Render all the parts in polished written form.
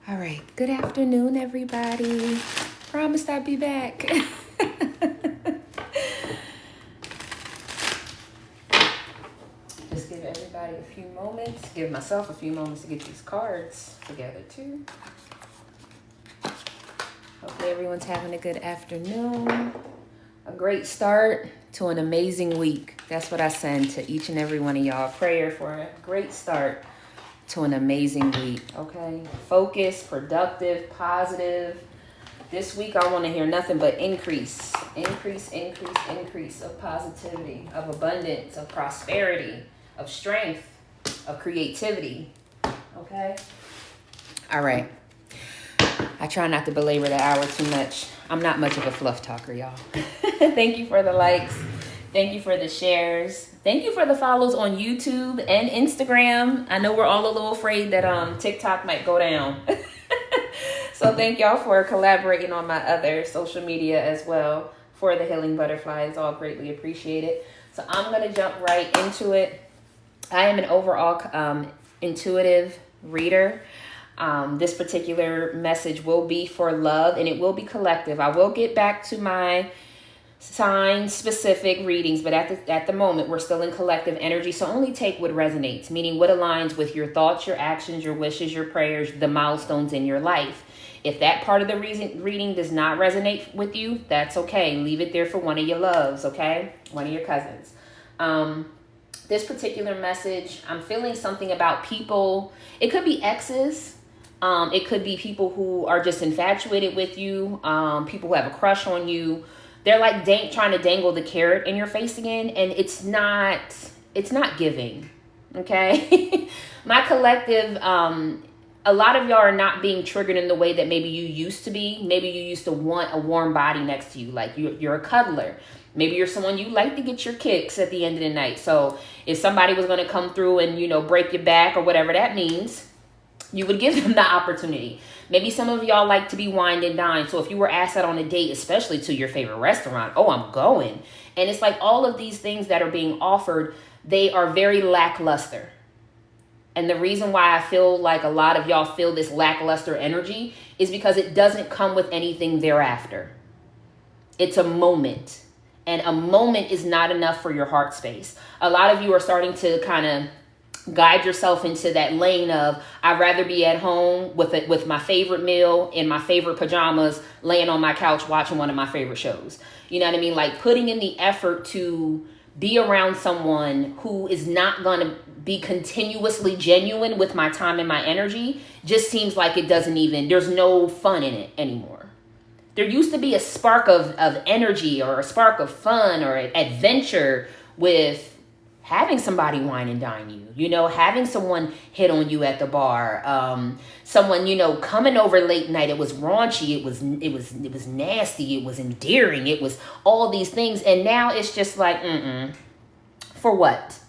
All right. Good afternoon, everybody. Promised I'd be back. Just give everybody a few moments. Give myself a few moments to get these cards together, too. Hopefully everyone's having a good afternoon. A great start to an amazing week. That's what I send to each and every one of y'all. Prayer for a great start to an amazing week, okay? Focused, productive, positive. This week I want to hear nothing but increase of positivity, of abundance, of prosperity, of strength, of creativity, okay? All right. I try not to belabor the hour too much. I'm not much of a fluff talker, y'all. Thank you for the likes. Thank you for the shares. Thank you for the follows on YouTube and Instagram. I know we're all a little afraid that TikTok might go down. So thank y'all for collaborating on my other social media as well for the Healing Butterfly. It's all greatly appreciated. So I'm going to jump right into it. I am an overall intuitive reader. This particular message will be for love and it will be collective. I will get back to my sign specific readings, but at the moment we're still in collective energy, so only take what resonates, meaning what aligns with your thoughts, your actions, your wishes, your prayers, the milestones in your life. If that part of the reading does not resonate with you, that's okay. Leave it there for one of your loves, okay? One of your cousins. This particular message, I'm feeling something about people. It could be exes. It could be people who are just infatuated with you, people who have a crush on you. They're like trying to dangle the carrot in your face again, and it's not giving, okay? My collective, a lot of y'all are not being triggered in the way that maybe you used to be. Maybe you used to want a warm body next to you, like you're a cuddler. Maybe you're someone you like to get your kicks at the end of the night. So if somebody was going to come through and, break your back or whatever that means, you would give them the opportunity. Maybe some of y'all like to be wined and dined. So if you were asked out on a date, especially to your favorite restaurant, oh, I'm going. And it's like all of these things that are being offered, they are very lackluster. And the reason why I feel like a lot of y'all feel this lackluster energy is because it doesn't come with anything thereafter. It's a moment. And a moment is not enough for your heart space. A lot of you are starting to kind of guide yourself into that lane of, I'd rather be at home with my favorite meal in my favorite pajamas, laying on my couch watching one of my favorite shows. You know what I mean? Like putting in the effort to be around someone who is not going to be continuously genuine with my time and my energy just seems like there's no fun in it anymore. There used to be a spark of energy or a spark of fun or adventure with having somebody wine and dine you, having someone hit on you at the bar, someone, coming over late night. It was raunchy. It was nasty. It was endearing. It was all these things. And now it's just like, for what?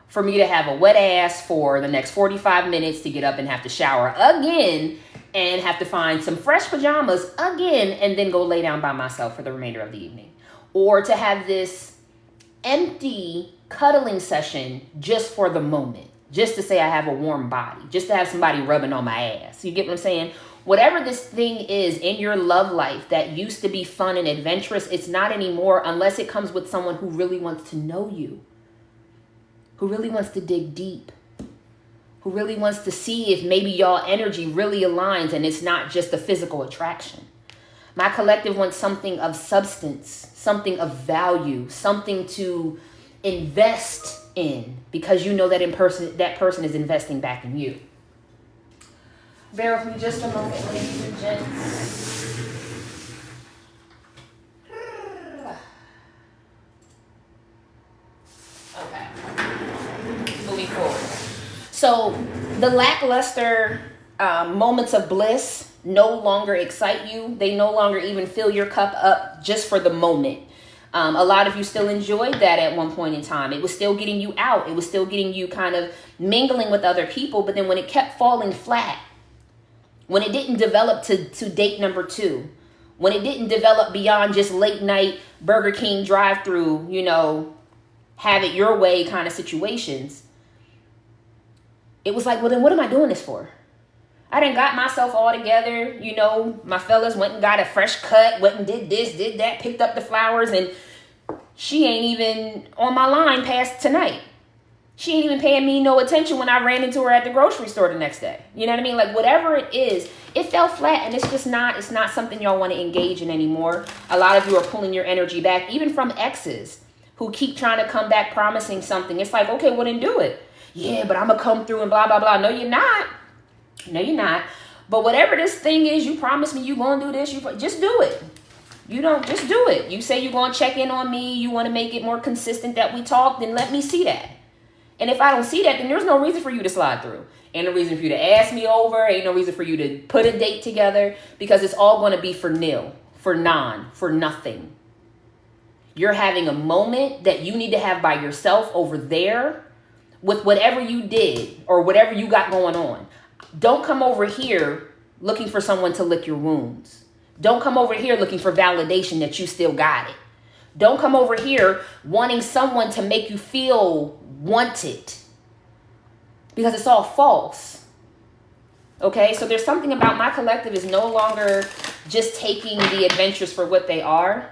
For me to have a wet ass for the next 45 minutes to get up and have to shower again and have to find some fresh pajamas again and then go lay down by myself for the remainder of the evening. Or to have this empty cuddling session just for the moment, just to say I have a warm body, just to have somebody rubbing on my ass. You get what I'm saying? Whatever this thing is in your love life that used to be fun and adventurous, it's not anymore unless it comes with someone who really wants to know you, who really wants to dig deep, who really wants to see if maybe y'all energy really aligns and it's not just a physical attraction. My collective wants something of substance, something of value, something to invest in, because you know that that person is investing back in you. Bear with me just a moment, ladies and gents. Okay. Moving forward. So the lackluster moments of bliss no longer excite you. They no longer even fill your cup up just for the moment. A lot of you still enjoyed that at one point in time. It was still getting you out. It was still getting you kind of mingling with other people. But then when it kept falling flat, when it didn't develop to date number 2, when it didn't develop beyond just late night Burger King drive-through, have it your way kind of situations, it was like, well, then what am I doing this for? I done got myself all together. You know, my fellas went and got a fresh cut, went and did this, did that, picked up the flowers, and she ain't even on my line past tonight. She ain't even paying me no attention when I ran into her at the grocery store the next day. You know what I mean? Like, whatever it is, it fell flat, and it's not something y'all want to engage in anymore. A lot of you are pulling your energy back, even from exes who keep trying to come back promising something. It's like, okay, well then do it. Yeah, but I'm going to come through and blah, blah, blah. No, you're not. No, you're not. But whatever this thing is, you promise me you going to do this, just do it. You don't, just do it. You say you're going to check in on me, you want to make it more consistent that we talk, then let me see that. And if I don't see that, then there's no reason for you to slide through. Ain't no reason for you to ask me over. Ain't no reason for you to put a date together, because it's all going to be for nil, for nothing. You're having a moment that you need to have by yourself over there with whatever you did or whatever you got going on. Don't come over here looking for someone to lick your wounds. Don't come over here looking for validation that you still got it. Don't come over here wanting someone to make you feel wanted, because it's all false. Okay, so there's something about my collective is no longer just taking the adventures for what they are,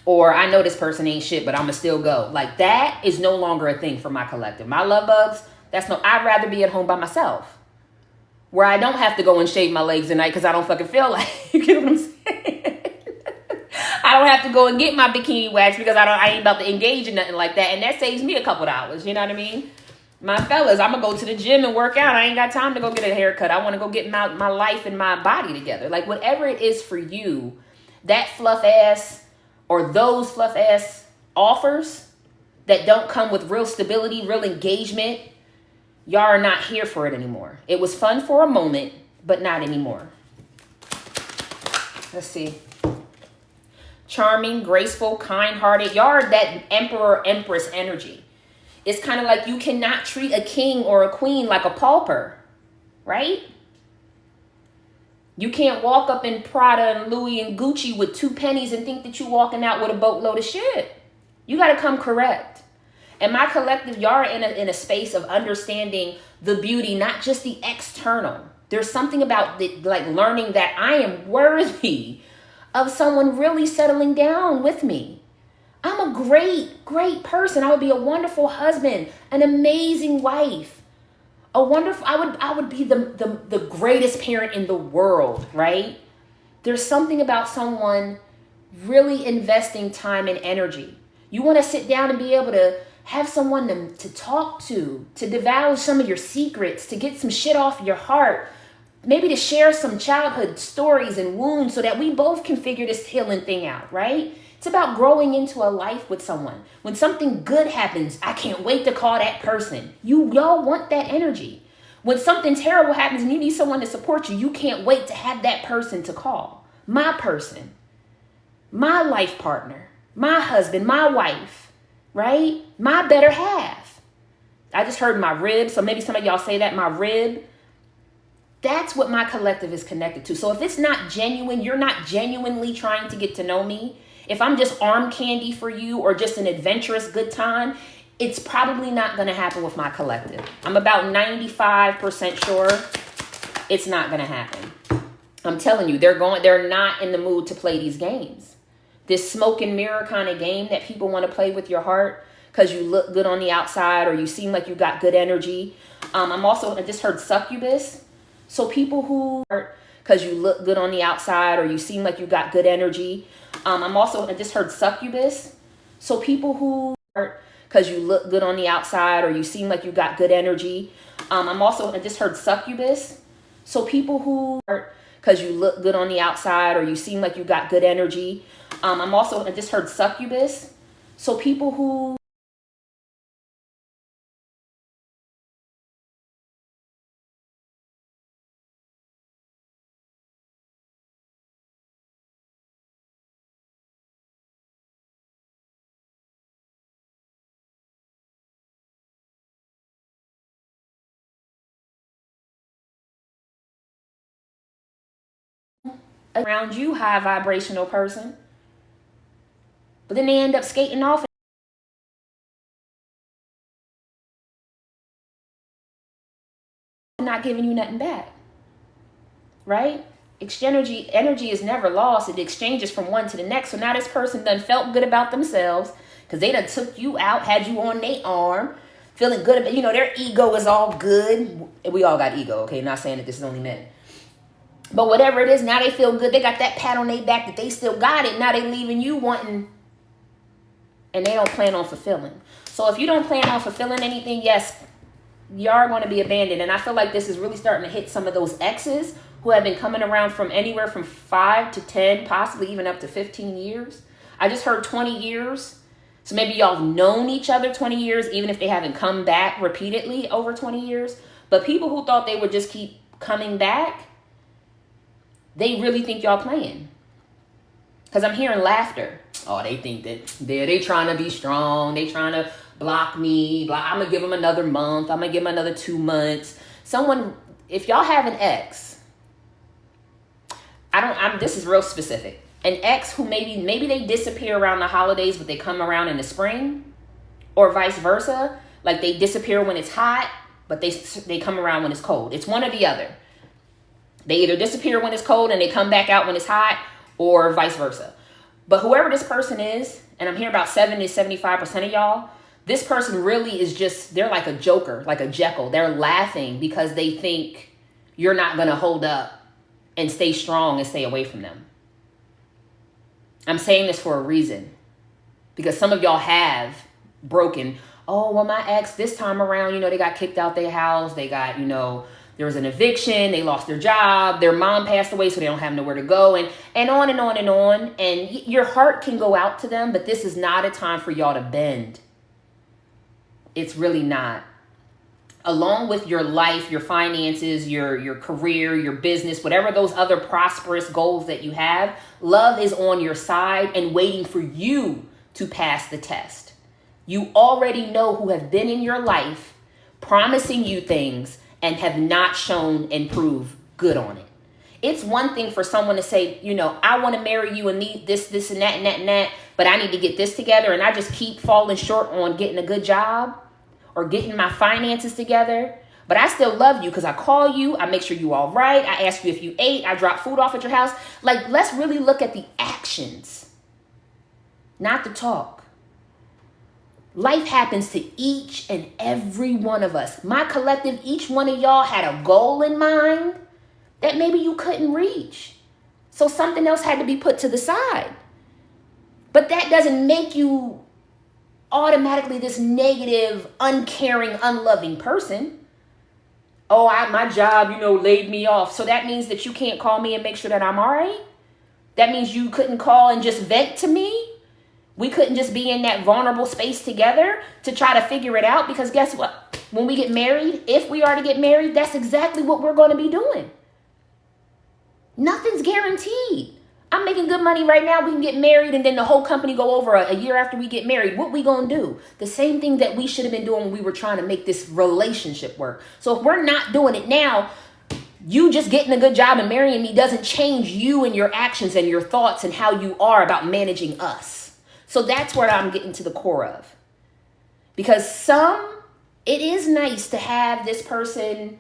or I know this person ain't shit, but I'ma still go. Like, that is no longer a thing for my collective. My love bugs, I'd rather be at home by myself, where I don't have to go and shave my legs at night because I don't fucking feel like it. You get what I'm saying? I don't have to go and get my bikini wax because I ain't about to engage in nothing like that. And that saves me a couple dollars. You know what I mean? My fellas, I'm going to go to the gym and work out. I ain't got time to go get a haircut. I want to go get my life and my body together. Like, whatever it is for you, that fluff ass or those fluff ass offers that don't come with real stability, real engagement, y'all are not here for it anymore. It was fun for a moment, but not anymore. Let's see. Charming, graceful, kind-hearted. Y'all are that emperor, empress energy. It's kind of like you cannot treat a king or a queen like a pauper, right? You can't walk up in Prada and Louis and Gucci with 2 pennies and think that you're walking out with a boatload of shit. You got to come correct. And my collective, y'all are in a space of understanding the beauty, not just the external. There's something about like learning that I am worthy of someone really settling down with me. I'm a great person. I would be a wonderful husband, an amazing wife, I would be the greatest parent in the world, right? There's something about someone really investing time and energy. You want to sit down and be able to have someone to talk to divulge some of your secrets, to get some shit off your heart, maybe to share some childhood stories and wounds so that we both can figure this healing thing out, right? It's about growing into a life with someone. When something good happens, I can't wait to call that person. Y'all want that energy. When something terrible happens and you need someone to support you, you can't wait to have that person to call. My person, my life partner, my husband, my wife, right? My better half. I just heard my rib, so maybe some of y'all say that, my rib. That's what my collective is connected to. So if it's not genuine, you're not genuinely trying to get to know me, if I'm just arm candy for you or just an adventurous good time, it's probably not going to happen with my collective. I'm about 95% sure it's not going to happen. I'm telling you, they're not in the mood to play these games. This smoke and mirror kind of game that people want to play with your heart because you look good on the outside or you seem like you got good energy. I just heard succubus. So people who are, because you look good on the outside or you seem like you got good energy. I just heard succubus. So people who are, because you look good on the outside or you seem like you got good energy. I just heard succubus. So people who are, because you look good on the outside or you seem like you got good energy. I just heard succubus. So people who around you, high vibrational person, but then they end up skating off and not giving you nothing back. right? Energy is never lost. It exchanges from one to the next. So now this person done felt good about themselves because they done took you out, had you on their arm, feeling good about, their ego is all good. We all got ego, okay? Not saying that this is only men. But whatever it is, now they feel good. They got that pat on their back that they still got it. Now they leaving you wanting, and they don't plan on fulfilling. So if you don't plan on fulfilling anything, yes, you are going to be abandoned. And I feel like this is really starting to hit some of those exes who have been coming around from anywhere from 5 to 10, possibly even up to 15 years. I just heard 20 years. So maybe y'all have known each other 20 years, even if they haven't come back repeatedly over 20 years. But people who thought they would just keep coming back, they really think y'all playing. Because I'm hearing laughter. Oh, they think that they trying to be strong. They trying to block me. I'm going to give them another month. I'm going to give them another 2 months. If y'all have an ex, this is real specific. An ex who maybe they disappear around the holidays, but they come around in the spring, or vice versa. Like they disappear when it's hot, but they come around when it's cold. It's one or the other. They either disappear when it's cold and they come back out when it's hot, or vice versa. But whoever this person is, and I'm hearing about 70 to 75% of y'all, this person really is just, they're like a joker, like a Jekyll. They're laughing because they think you're not going to hold up and stay strong and stay away from them. I'm saying this for a reason. Because some of y'all have broken. Oh, well, my ex this time around, they got kicked out their house. They got, there was an eviction. They lost their job. Their mom passed away, so they don't have nowhere to go. And on and on and on. And your heart can go out to them, but this is not a time for y'all to bend. It's really not. Along with your life, your finances, your career, your business, whatever those other prosperous goals that you have, love is on your side and waiting for you to pass the test. You already know who have been in your life, promising you things and have not shown and proved good on it. It's one thing for someone to say, I want to marry you and need this and that and that and that, but I need to get this together, and I just keep falling short on getting a good job or getting my finances together. But I still love you because I call you, I make sure you all right, I ask you if you ate, I drop food off at your house. Like, let's really look at the actions, not the talk. Life happens to each and every one of us. My collective, each one of y'all had a goal in mind that maybe you couldn't reach. So something else had to be put to the side. But that doesn't make you automatically this negative, uncaring, unloving person. Oh, my job, laid me off. So that means that you can't call me and make sure that I'm all right? That means you couldn't call and just vent to me? We couldn't just be in that vulnerable space together to try to figure it out? Because guess what? When we get married, if we are to get married, that's exactly what we're going to be doing. Nothing's guaranteed. I'm making good money right now. We can get married and then the whole company go over a year after we get married. What we gonna do? The same thing that we should have been doing when we were trying to make this relationship work. So if we're not doing it now, you just getting a good job and marrying me doesn't change you and your actions and your thoughts and how you are about managing us. So that's where I'm getting to the core of. Because it is nice to have this person,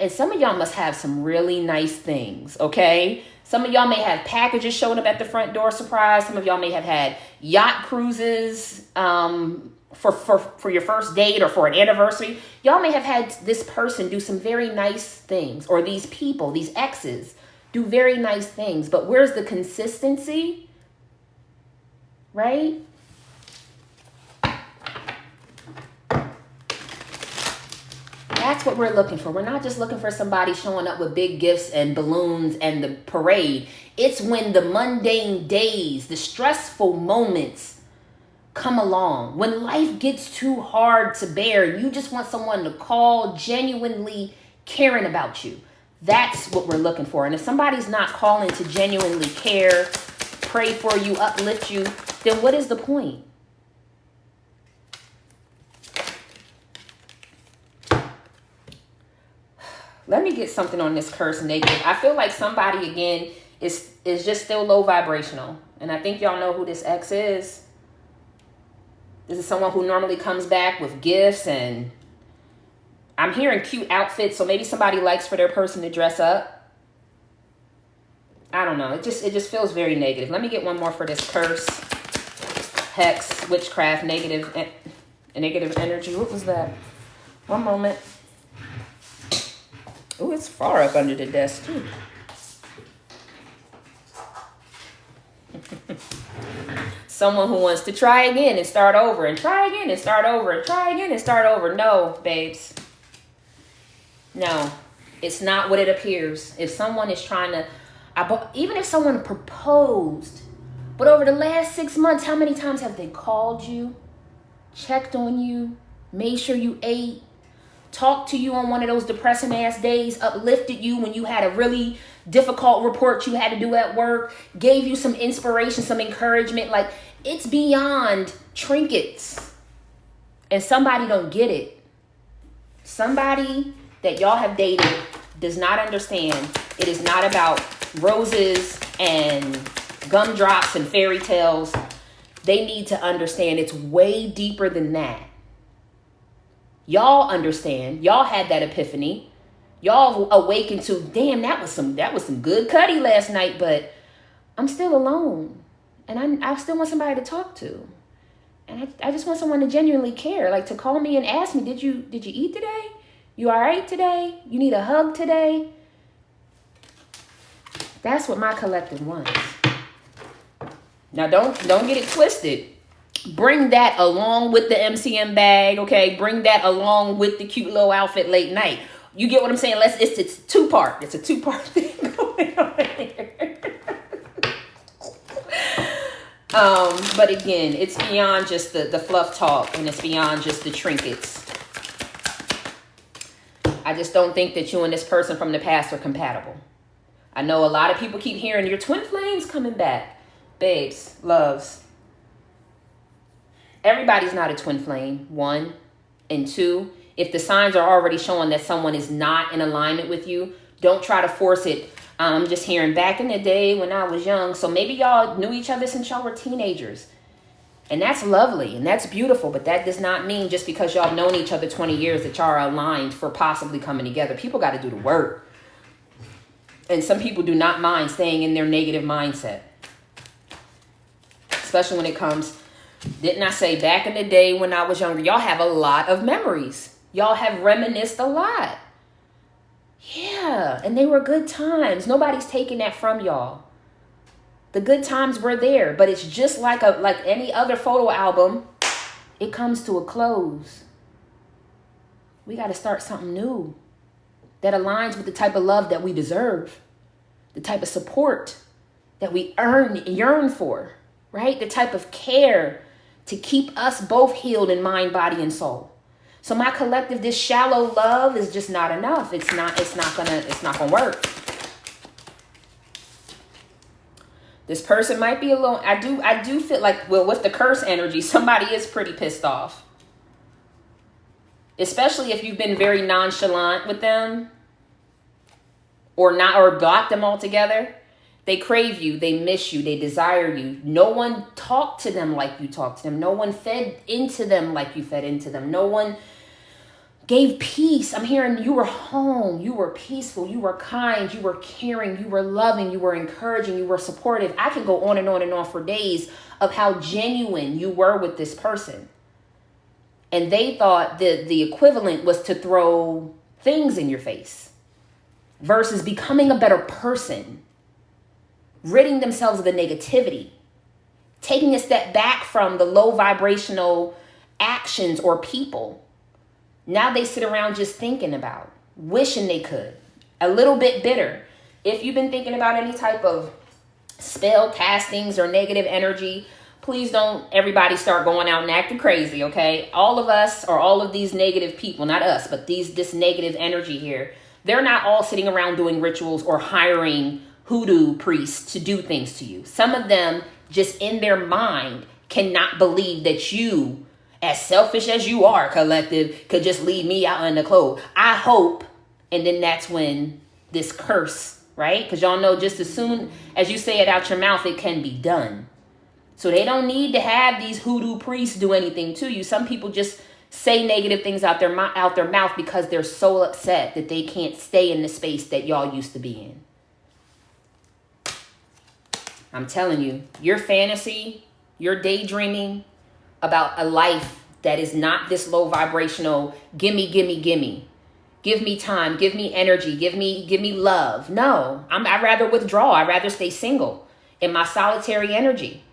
and some of y'all must have some really nice things, okay? Some of y'all may have packages showing up at the front door, surprise. Some of y'all may have had yacht cruises for your first date or for an anniversary. Y'all may have had this person do some very nice things, or these people, these exes, do very nice things. But where's the consistency? Right? That's what we're looking for. We're not just looking for somebody showing up with big gifts and balloons and the parade. It's when the mundane days, the stressful moments come along. When life gets too hard to bear, you just want someone to call, genuinely caring about you. That's what we're looking for. And if somebody's not calling to genuinely care, pray for you, uplift you, then what is the point? Let me get something on this curse negative. I feel like somebody, again, is just still low vibrational. And I think y'all know who this ex is. This is someone who normally comes back with gifts, and I'm hearing cute outfits. So maybe somebody likes for their person to dress up. I don't know. It just feels very negative. Let me get one more for this curse, hex, witchcraft, negative energy. What was that? One moment. Oh, it's far up under the desk too. Someone who wants to try again and start over and try again and start over and try again and start over. No, babes. No, it's not what it appears. If someone is trying to, even if someone proposed, but over the last 6 months, how many times have they called you, checked on you, made sure you ate, talked to you on one of those depressing ass days, uplifted you when you had a really difficult report you had to do at work, gave you some inspiration, some encouragement? Like, it's beyond trinkets. And somebody don't get it. Somebody that y'all have dated does not understand. It is not about roses and gumdrops and fairy tales. They need to understand it's way deeper than that. Y'all understand. Y'all had that epiphany. Y'all awakened to, damn, that was some good cutty last night, but I'm still alone. And I still want somebody to talk to. And I just want someone to genuinely care. Like, to call me and ask me, did you eat today? You all right today? You need a hug today? That's what my collective wants. Now, don't get it twisted. Bring that along with the MCM bag, okay? Bring that along with the cute little outfit late night. You get what I'm saying? It's two-part. It's a two-part thing going on here. But again, it's beyond just the fluff talk, and it's beyond just the trinkets. I just don't think that you and this person from the past are compatible. I know a lot of people keep hearing your twin flames coming back. Babes, loves. Everybody's not a twin flame, 1. And 2, if the signs are already showing that someone is not in alignment with you, don't try to force it. I'm just hearing back in the day when I was young. So maybe y'all knew each other since y'all were teenagers. And that's lovely and that's beautiful. But that does not mean just because y'all have known each other 20 years that y'all are aligned for possibly coming together. People got to do the work. And some people do not mind staying in their negative mindset. Especially when it comes, didn't I say back in the day when I was younger, y'all have a lot of memories. Y'all have reminisced a lot. Yeah, and they were good times. Nobody's taking that from y'all. The good times were there, but it's just like any other photo album. It comes to a close. We got to start something new that aligns with the type of love that we deserve, the type of support that we yearn for, right? The type of care to keep us both healed in mind, body, and soul. So my collective, this shallow love is just not enough. It's not gonna work. This person might be alone. I do feel like, well, with the curse energy, somebody is pretty pissed off. Especially if you've been very nonchalant with them or blocked them altogether. They crave you, they miss you, they desire you. No one talked to them like you talked to them. No one fed into them like you fed into them. No one gave peace. I'm hearing you were home, you were peaceful, you were kind, you were caring, you were loving, you were encouraging, you were supportive. I can go on and on and on for days of how genuine you were with this person. And they thought that the equivalent was to throw things in your face versus becoming a better person, ridding themselves of the negativity, taking a step back from the low vibrational actions or people. Now they sit around just thinking about, wishing they could, a little bit bitter. If you've been thinking about any type of spell castings or negative energy, please don't everybody start going out and acting crazy, okay? All of us, or all of these negative people, not us, but this negative energy here, they're not all sitting around doing rituals or hiring hoodoo priests to do things to you. Some of them just in their mind cannot believe that you, as selfish as you are, collective, could just leave me out in the cold. I hope. And then that's when this curse, right? Because y'all know just as soon as you say it out your mouth, it can be done. So they don't need to have these hoodoo priests do anything to you. Some people just say negative things out their mouth because they're so upset that they can't stay in the space that y'all used to be in. I'm telling you, your fantasy, your daydreaming about a life that is not this low vibrational, gimme, gimme, gimme. Give me time, give me energy, give me love. No, I'd rather withdraw. I'd rather stay single in my solitary energy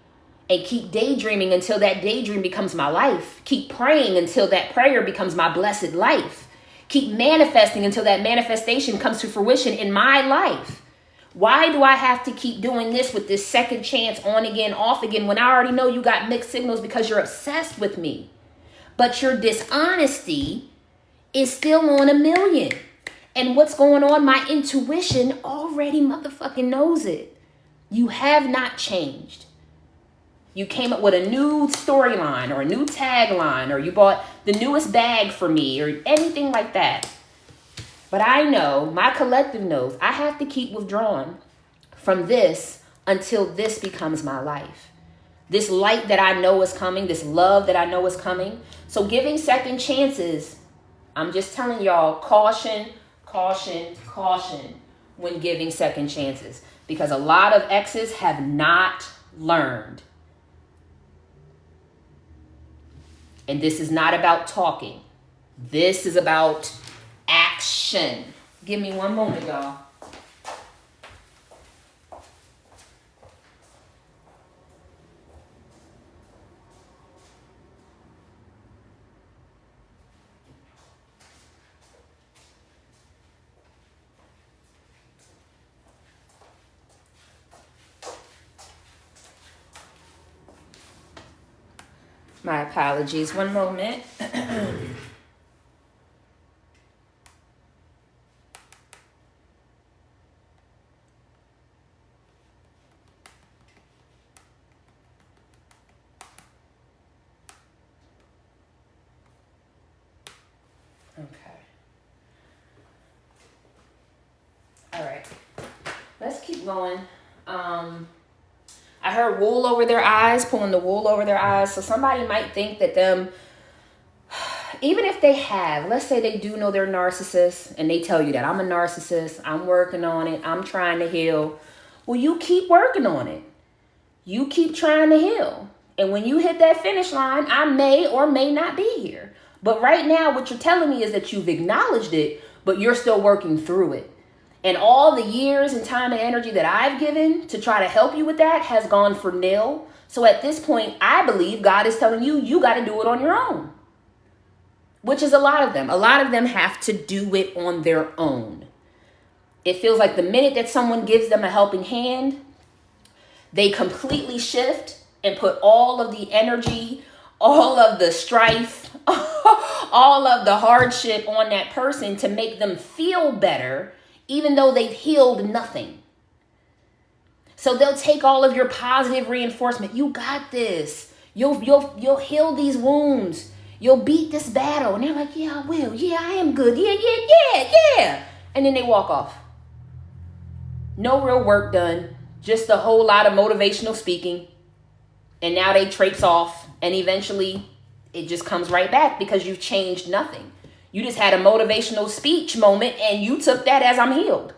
and keep daydreaming until that daydream becomes my life. Keep praying until that prayer becomes my blessed life. Keep manifesting until that manifestation comes to fruition in my life. Why do I have to keep doing this with this second chance, on again, off again, when I already know you got mixed signals because you're obsessed with me? But your dishonesty is still on 1,000,000. And what's going on? My intuition already motherfucking knows it. You have not changed. You came up with a new storyline or a new tagline, or you bought the newest bag for me or anything like that. But I know, my collective knows, I have to keep withdrawing from this until this becomes my life. This light that I know is coming, this love that I know is coming. So giving second chances, I'm just telling y'all, caution, caution, caution when giving second chances. Because a lot of exes have not learned. And this is not about talking. This is about action. Give me one moment, y'all. My apologies. One moment. Okay. All right. Let's keep going. I heard wool over their eyes, pulling the wool over their eyes. So somebody might think that them, even if they have, let's say they do know they're narcissists and they tell you that I'm a narcissist, I'm working on it, I'm trying to heal. Well, you keep working on it. You keep trying to heal. And when you hit that finish line, I may or may not be here. But right now, what you're telling me is that you've acknowledged it, but you're still working through it. And all the years and time and energy that I've given to try to help you with that has gone for nil. So at this point, I believe God is telling you, you got to do it on your own. Which is a lot of them. A lot of them have to do it on their own. It feels like the minute that someone gives them a helping hand, they completely shift and put all of the energy, all of the strife, all of the hardship on that person to make them feel better, even though they've healed nothing. So they'll take all of your positive reinforcement. You got this. You'll heal these wounds. You'll beat this battle. And they're like, yeah, I will. Yeah, I am good. Yeah. And then they walk off. No real work done. Just a whole lot of motivational speaking. And now they traipse off. And eventually it just comes right back because you've changed nothing. You just had a motivational speech moment and you took that as I'm healed.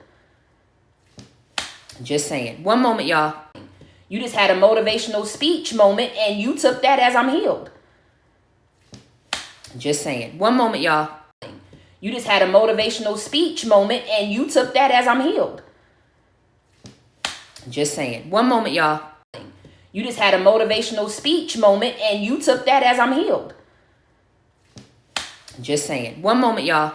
Just saying. One moment, y'all. You just had a motivational speech moment and you took that as I'm healed. Just saying. One moment, y'all. You just had a motivational speech moment and you took that as I'm healed. Just saying. One moment, y'all. You just had a motivational speech moment and you took that as I'm healed. Just saying. One moment, y'all.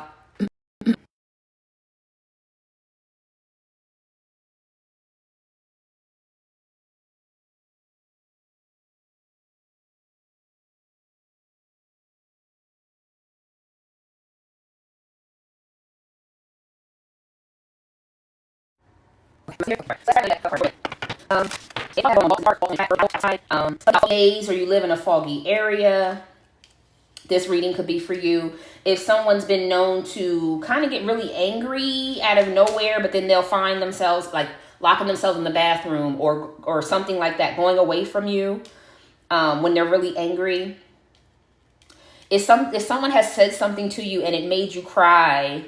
Days or you live in a foggy area, this reading could be for you. If someone's been known to kind of get really angry out of nowhere, but then they'll find themselves like locking themselves in the bathroom or something like that, going away from you when they're really angry. If someone has said something to you and it made you cry,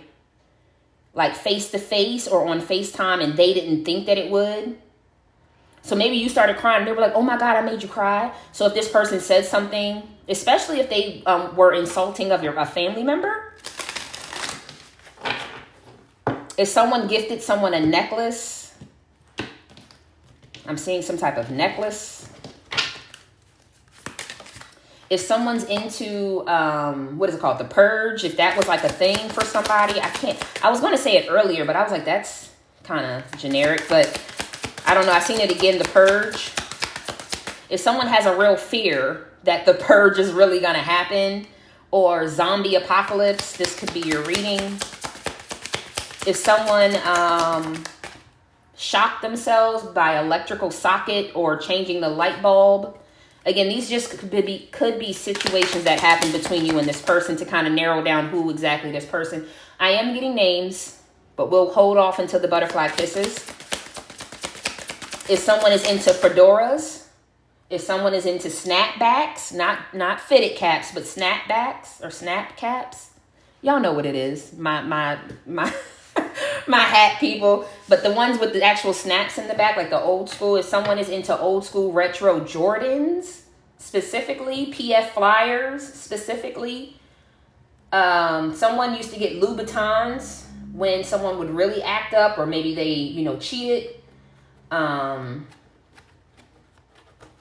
like face to face or on FaceTime, and they didn't think that it would, So maybe you started crying. They were like, oh my God, I made you cry. So if this person said something, especially if they were insulting of a family member. If someone gifted someone a necklace, I'm seeing some type of necklace. If someone's into, what is it called? The purge. If that was like a thing for somebody, I was going to say it earlier, but I was like, that's kind of generic, but I don't know. I've seen it again, the purge. If someone has a real fear that the purge is really going to happen, or zombie apocalypse, this could be your reading. If someone shocked themselves by electrical socket or changing the light bulb. Again, these just could be situations that happen between you and this person to kind of narrow down who exactly this person. I am getting names, but we'll hold off until the butterfly kisses. If someone is into fedoras, if someone is into snapbacks, not fitted caps, but snapbacks or snap caps, y'all know what it is. My my hat people, but the ones with the actual snaps in the back, like the old school. If someone is into old school retro Jordans, specifically PF Flyers, specifically, someone used to get Louboutins when someone would really act up, or maybe they cheated.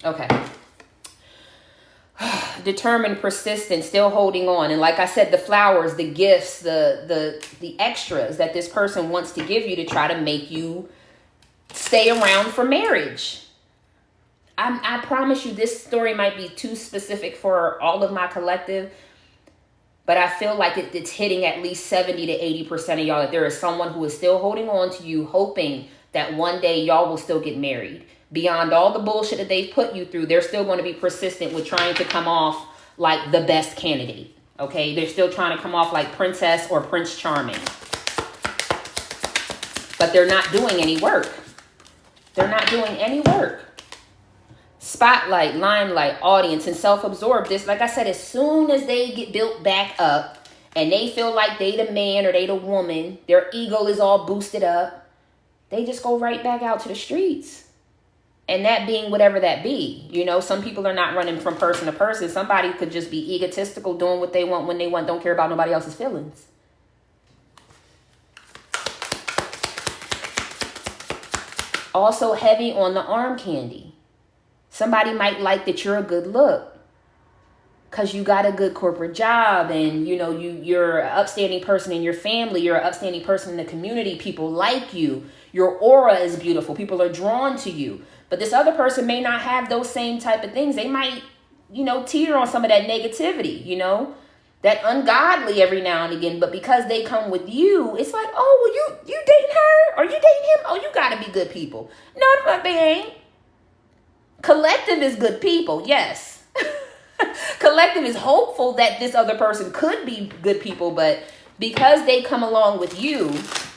Okay. Determined, persistent, still holding on. And like I said, the flowers, the gifts, the extras that this person wants to give you to try to make you stay around for marriage. I promise you, this story might be too specific for all of my collective, but I feel like it's hitting at least 70 to 80% of y'all, that there is someone who is still holding on to you, hoping that one day y'all will still get married. Beyond all the bullshit that they've put you through, they're still going to be persistent with trying to come off like the best candidate. Okay? They're still trying to come off like Princess or Prince Charming. But they're not doing any work. They're not doing any work. Spotlight, limelight, audience, and self-absorbed. This, like I said, as soon as they get built back up and they feel like they the man or they the woman, their ego is all boosted up, they just go right back out to the streets. And that being whatever that be. Some people are not running from person to person. Somebody could just be egotistical, doing what they want when they want, don't care about nobody else's feelings. Also heavy on the arm candy. Somebody might like that you're a good look because you got a good corporate job, and you're an upstanding person in your family. You're an upstanding person in the community. People like you. Your aura is beautiful. People are drawn to you. But this other person may not have those same type of things. They might, teeter on some of that negativity, that ungodly every now and again. But because they come with you, it's like, oh, well, you dating her or you dating him? Oh, you got to be good people. No, they ain't. Collective is good people, yes. Collective is hopeful that this other person could be good people, but because they come along with you,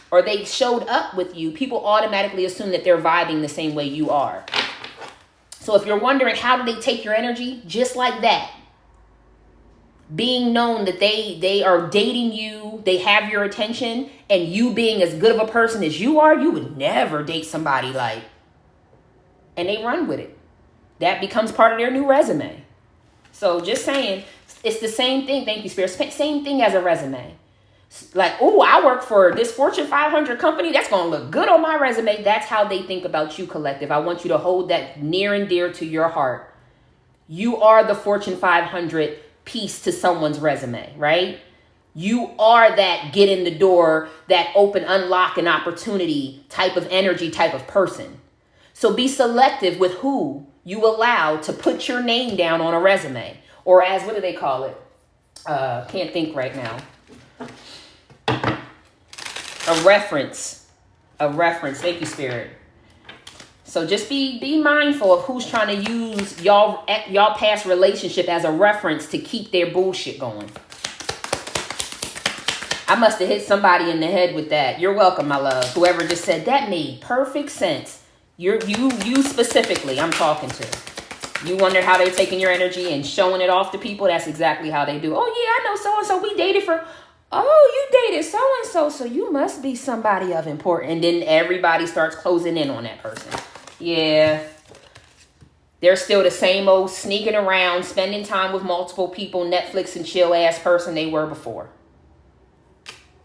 or they showed up with you, people automatically assume that they're vibing the same way you are. So if you're wondering, how do they take your energy? Just like that. Being known that they are dating you, they have your attention, and you being as good of a person as you are, you would never date somebody like. And they run with it. That becomes part of their new resume. So just saying, it's the same thing. Thank you, Spirit. Same thing as a resume. Like, oh, I work for this Fortune 500 company. That's going to look good on my resume. That's how they think about you, collective. I want you to hold that near and dear to your heart. You are the Fortune 500 piece to someone's resume, right? You are that get in the door, that open, unlock an opportunity type of energy, type of person. So be selective with who you allow to put your name down on a resume. Or as, what do they call it? Can't think right now. A reference. Thank you, Spirit. So just be mindful of who's trying to use y'all past relationship as a reference to keep their bullshit going. I must have hit somebody in the head with that. You're welcome, my love. Whoever just said that made perfect sense. You specifically, I'm talking to. You wonder how they're taking your energy and showing it off to people. That's exactly how they do. Oh yeah, I know so-and-so. We dated for... Oh, you dated so-and-so, so you must be somebody of importance. And then everybody starts closing in on that person. Yeah, They're still the same old sneaking around, spending time with multiple people, Netflix and chill ass person they were before.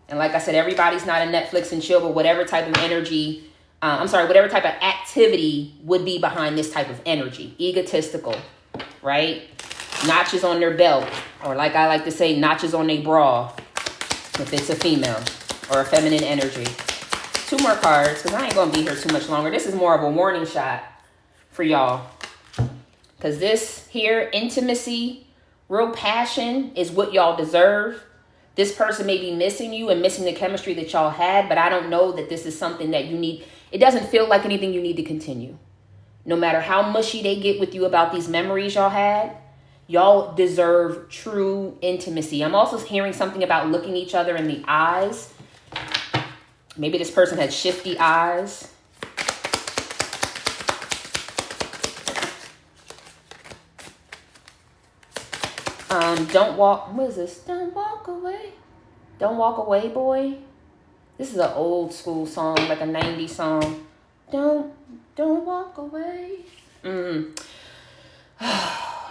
And like I said, everybody's not a Netflix and chill, but whatever type of energy, whatever type of activity would be behind this type of energy. Egotistical, right? Notches on their belt, or like I like to say, notches on their bra, if it's a female or a feminine energy. 2 more cards, because I ain't going to be here too much longer. This is more of a warning shot for y'all. Because this here, intimacy, real passion is what y'all deserve. This person may be missing you and missing the chemistry that y'all had, but I don't know that this is something that you need. It doesn't feel like anything you need to continue. No matter how mushy they get with you about these memories y'all had, y'all deserve true intimacy. I'm also hearing something about looking each other in the eyes. Maybe this person had shifty eyes. Don't walk. What is this? Don't walk away. Don't walk away, boy. This is an old school song, like a 90s song. Don't walk away.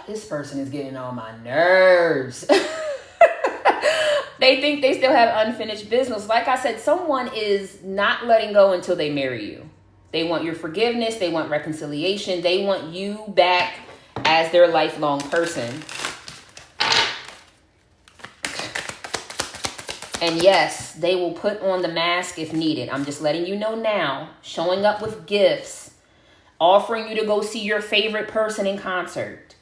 This person is getting on my nerves. They think they still have unfinished business. Like I said, someone is not letting go until they marry you. They want your forgiveness. They want reconciliation. They want you back as their lifelong person. And yes, they will put on the mask if needed. I'm just letting you know now. Showing up with gifts. Offering you to go see your favorite person in concert.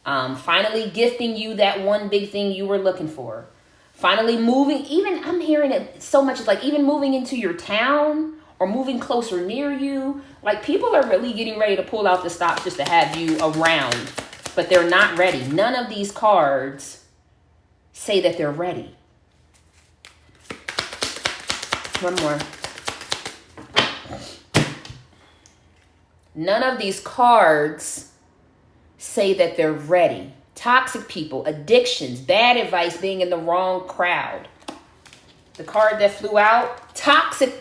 Finally gifting you that one big thing you were looking for. Finally moving. Even, I'm hearing it so much. It's like even moving into your town. Or moving closer near you. Like people are really getting ready to pull out the stops just to have you around. But they're not ready. None of these cards say that they're ready. One more. None of these cards say that they're ready. Toxic people, addictions, bad advice, being in the wrong crowd. The card that flew out, toxic.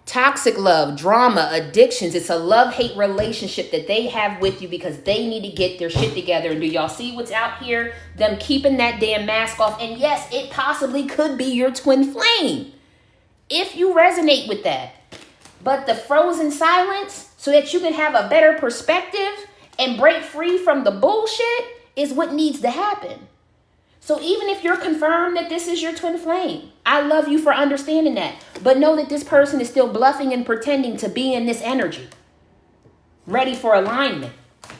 Toxic love, drama, addictions. It's a love-hate relationship that they have with you because they need to get their shit together. And do y'all see what's out here? Them keeping that damn mask off. And yes, it possibly could be your twin flame. If you resonate with that. But the frozen silence so that you can have a better perspective and break free from the bullshit is what needs to happen. So even if you're confirmed that this is your twin flame, I love you for understanding that. But know that this person is still bluffing and pretending to be in this energy. Ready for alignment.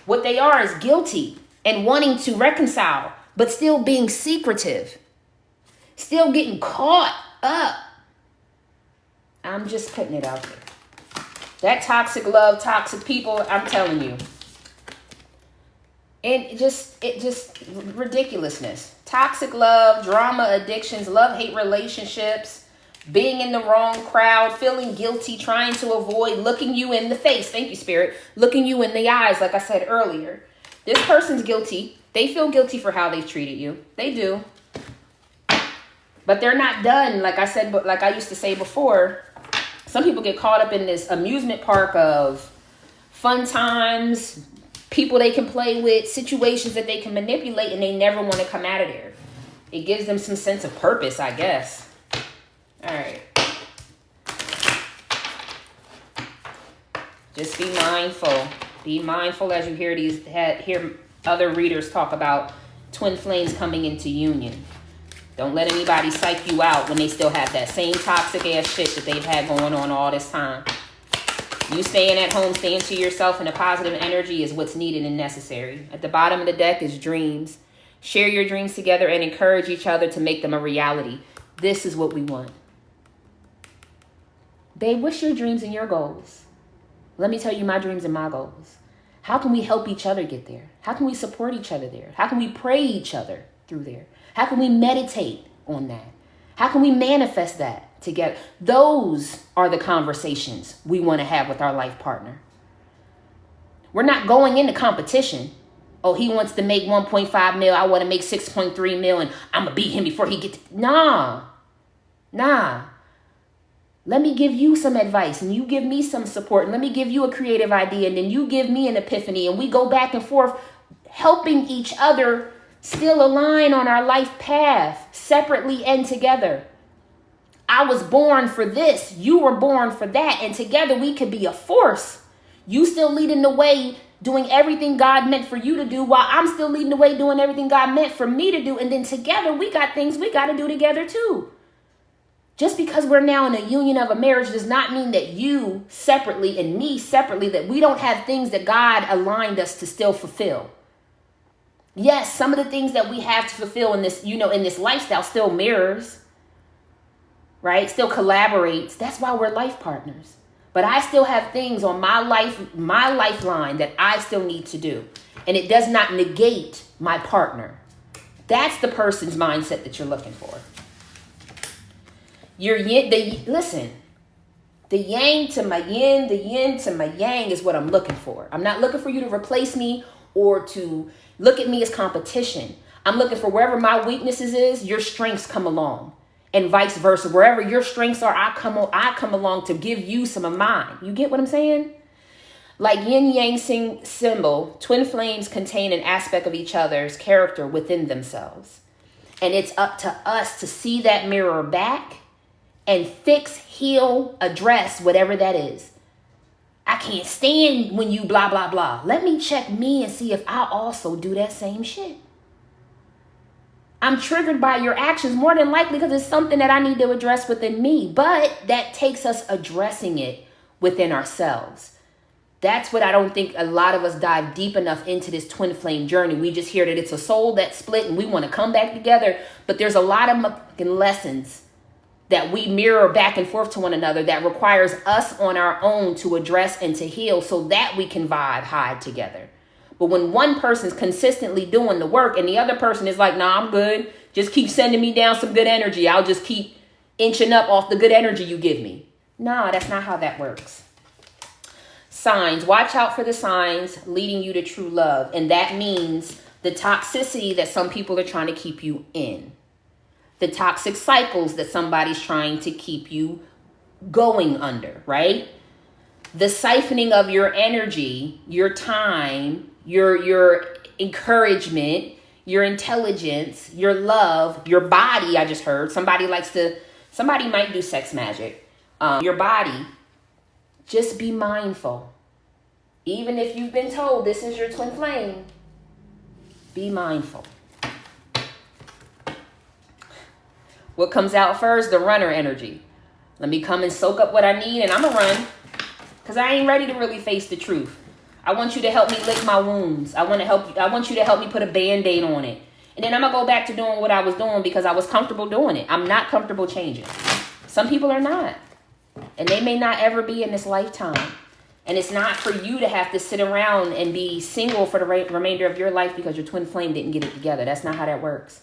What they are is guilty and wanting to reconcile, but still being secretive. Still getting caught up. I'm just putting it out there. That toxic love, toxic people, I'm telling you. And it just ridiculousness. Toxic love, drama, addictions, love-hate relationships, being in the wrong crowd, feeling guilty, trying to avoid looking you in the face. Thank you, Spirit. Looking you in the eyes, like I said earlier. This person's guilty. They feel guilty for how they've treated you. They do. But they're not done. Like I said, but like I used to say before, some people get caught up in this amusement park of fun times, people they can play with, situations that they can manipulate, and they never want to come out of there. It gives them some sense of purpose, I guess. All right. Just be mindful. Be mindful as you hear other readers talk about twin flames coming into union. Don't let anybody psych you out when they still have that same toxic ass shit that they've had going on all this time. You staying at home, staying to yourself in a positive energy is what's needed and necessary. At the bottom of the deck is dreams. Share your dreams together and encourage each other to make them a reality. This is what we want. Babe, what's your dreams and your goals? Let me tell you my dreams and my goals. How can we help each other get there? How can we support each other there? How can we pray each other through there? How can we meditate on that? How can we manifest that together? Those are the conversations we want to have with our life partner. We're not going into competition. Oh, he wants to make 1.5 mil. I want to make 6.3 mil and I'm going to beat him before he gets. Nah. Let me give you some advice and you give me some support. And let me give you a creative idea and then you give me an epiphany. And we go back and forth, helping each other still align on our life path, separately and together. I was born for this. You were born for that. And together we could be a force. You still leading the way, doing everything God meant for you to do, while I'm still leading the way, doing everything God meant for me to do. And then together we got things we got to do together too. Just because we're now in a union of a marriage does not mean that you separately and me separately, that we don't have things that God aligned us to still fulfill. Yes, some of the things that we have to fulfill in this, in this lifestyle still mirrors, right? Still collaborates. That's why we're life partners. But I still have things on my lifeline that I still need to do. And it does not negate my partner. That's the person's mindset that you're looking for. Listen, the yang to my yin, the yin to my yang is what I'm looking for. I'm not looking for you to replace me or to look at me as competition. I'm looking for wherever my weaknesses is, your strengths come along. And vice versa. Wherever your strengths are, I come along to give you some of mine. You get what I'm saying? Like yin yang symbol, twin flames contain an aspect of each other's character within themselves. And it's up to us to see that mirror back and fix, heal, address whatever that is. I can't stand when you blah, blah, blah. Let me check me and see if I also do that same shit. I'm triggered by your actions more than likely because it's something that I need to address within me. But that takes us addressing it within ourselves. That's what I don't think a lot of us dive deep enough into this twin flame journey. We just hear that it's a soul that's split and we want to come back together. But there's a lot of fucking lessons that we mirror back and forth to one another that requires us on our own to address and to heal so that we can vibe high together. But when one person's consistently doing the work and the other person is like, nah, I'm good. Just keep sending me down some good energy. I'll just keep inching up off the good energy you give me. Nah, that's not how that works. Signs. Watch out for the signs leading you to true love. And that means the toxicity that some people are trying to keep you in. The toxic cycles that somebody's trying to keep you going under, right? The siphoning of your energy, your time, your encouragement, your intelligence, your love, your body. I just heard somebody might do sex magic. Your body, just be mindful. Even if you've been told this is your twin flame, be mindful. What comes out first? The runner energy. Let me come and soak up what I need and I'm gonna run because I ain't ready to really face the truth. I want you to help me lick my wounds. I want you to help me put a Band-Aid on it. And then I'm going to go back to doing what I was doing because I was comfortable doing it. I'm not comfortable changing. Some people are not. And they may not ever be in this lifetime. And it's not for you to have to sit around and be single for the remainder of your life because your twin flame didn't get it together. That's not how that works.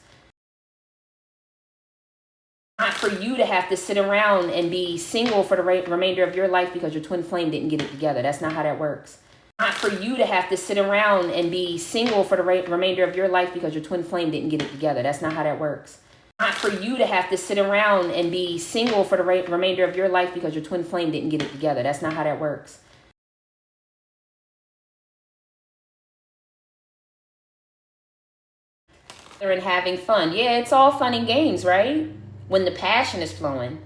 Not for you to have to sit around and be single for the remainder of your life because your twin flame didn't get it together. That's not how that works. Not for you to have to sit around and be single for the remainder of your life because your twin flame didn't get it together. That's not how that works. Not for you to have to sit around and be single for the remainder of your life because your twin flame didn't get it together. That's not how that works. And having fun. Yeah, it's all fun and games, right? When the passion is flowing.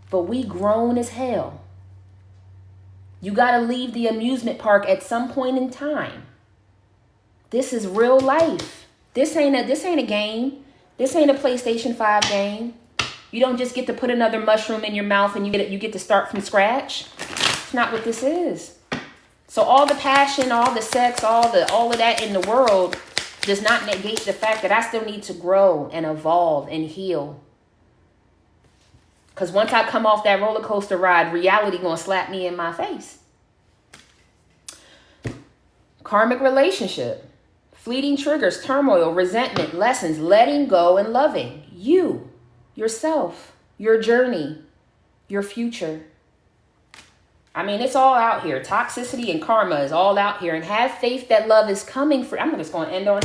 But we grown as hell. You got to leave the amusement park at some point in time. This is real life. This ain't a game. This ain't a PlayStation 5 game. You don't just get to put another mushroom in your mouth and you get to start from scratch. It's not what this is. So all the passion, all the sex, all of that in the world does not negate the fact that I still need to grow and evolve and heal. Because once I come off that roller coaster ride, reality gonna slap me in my face. Karmic relationship. Fleeting triggers, turmoil, resentment, lessons, letting go and loving. You, yourself, your journey, your future. I mean, it's all out here. Toxicity and karma is all out here. And have faith that love is coming for. I'm just going to end on.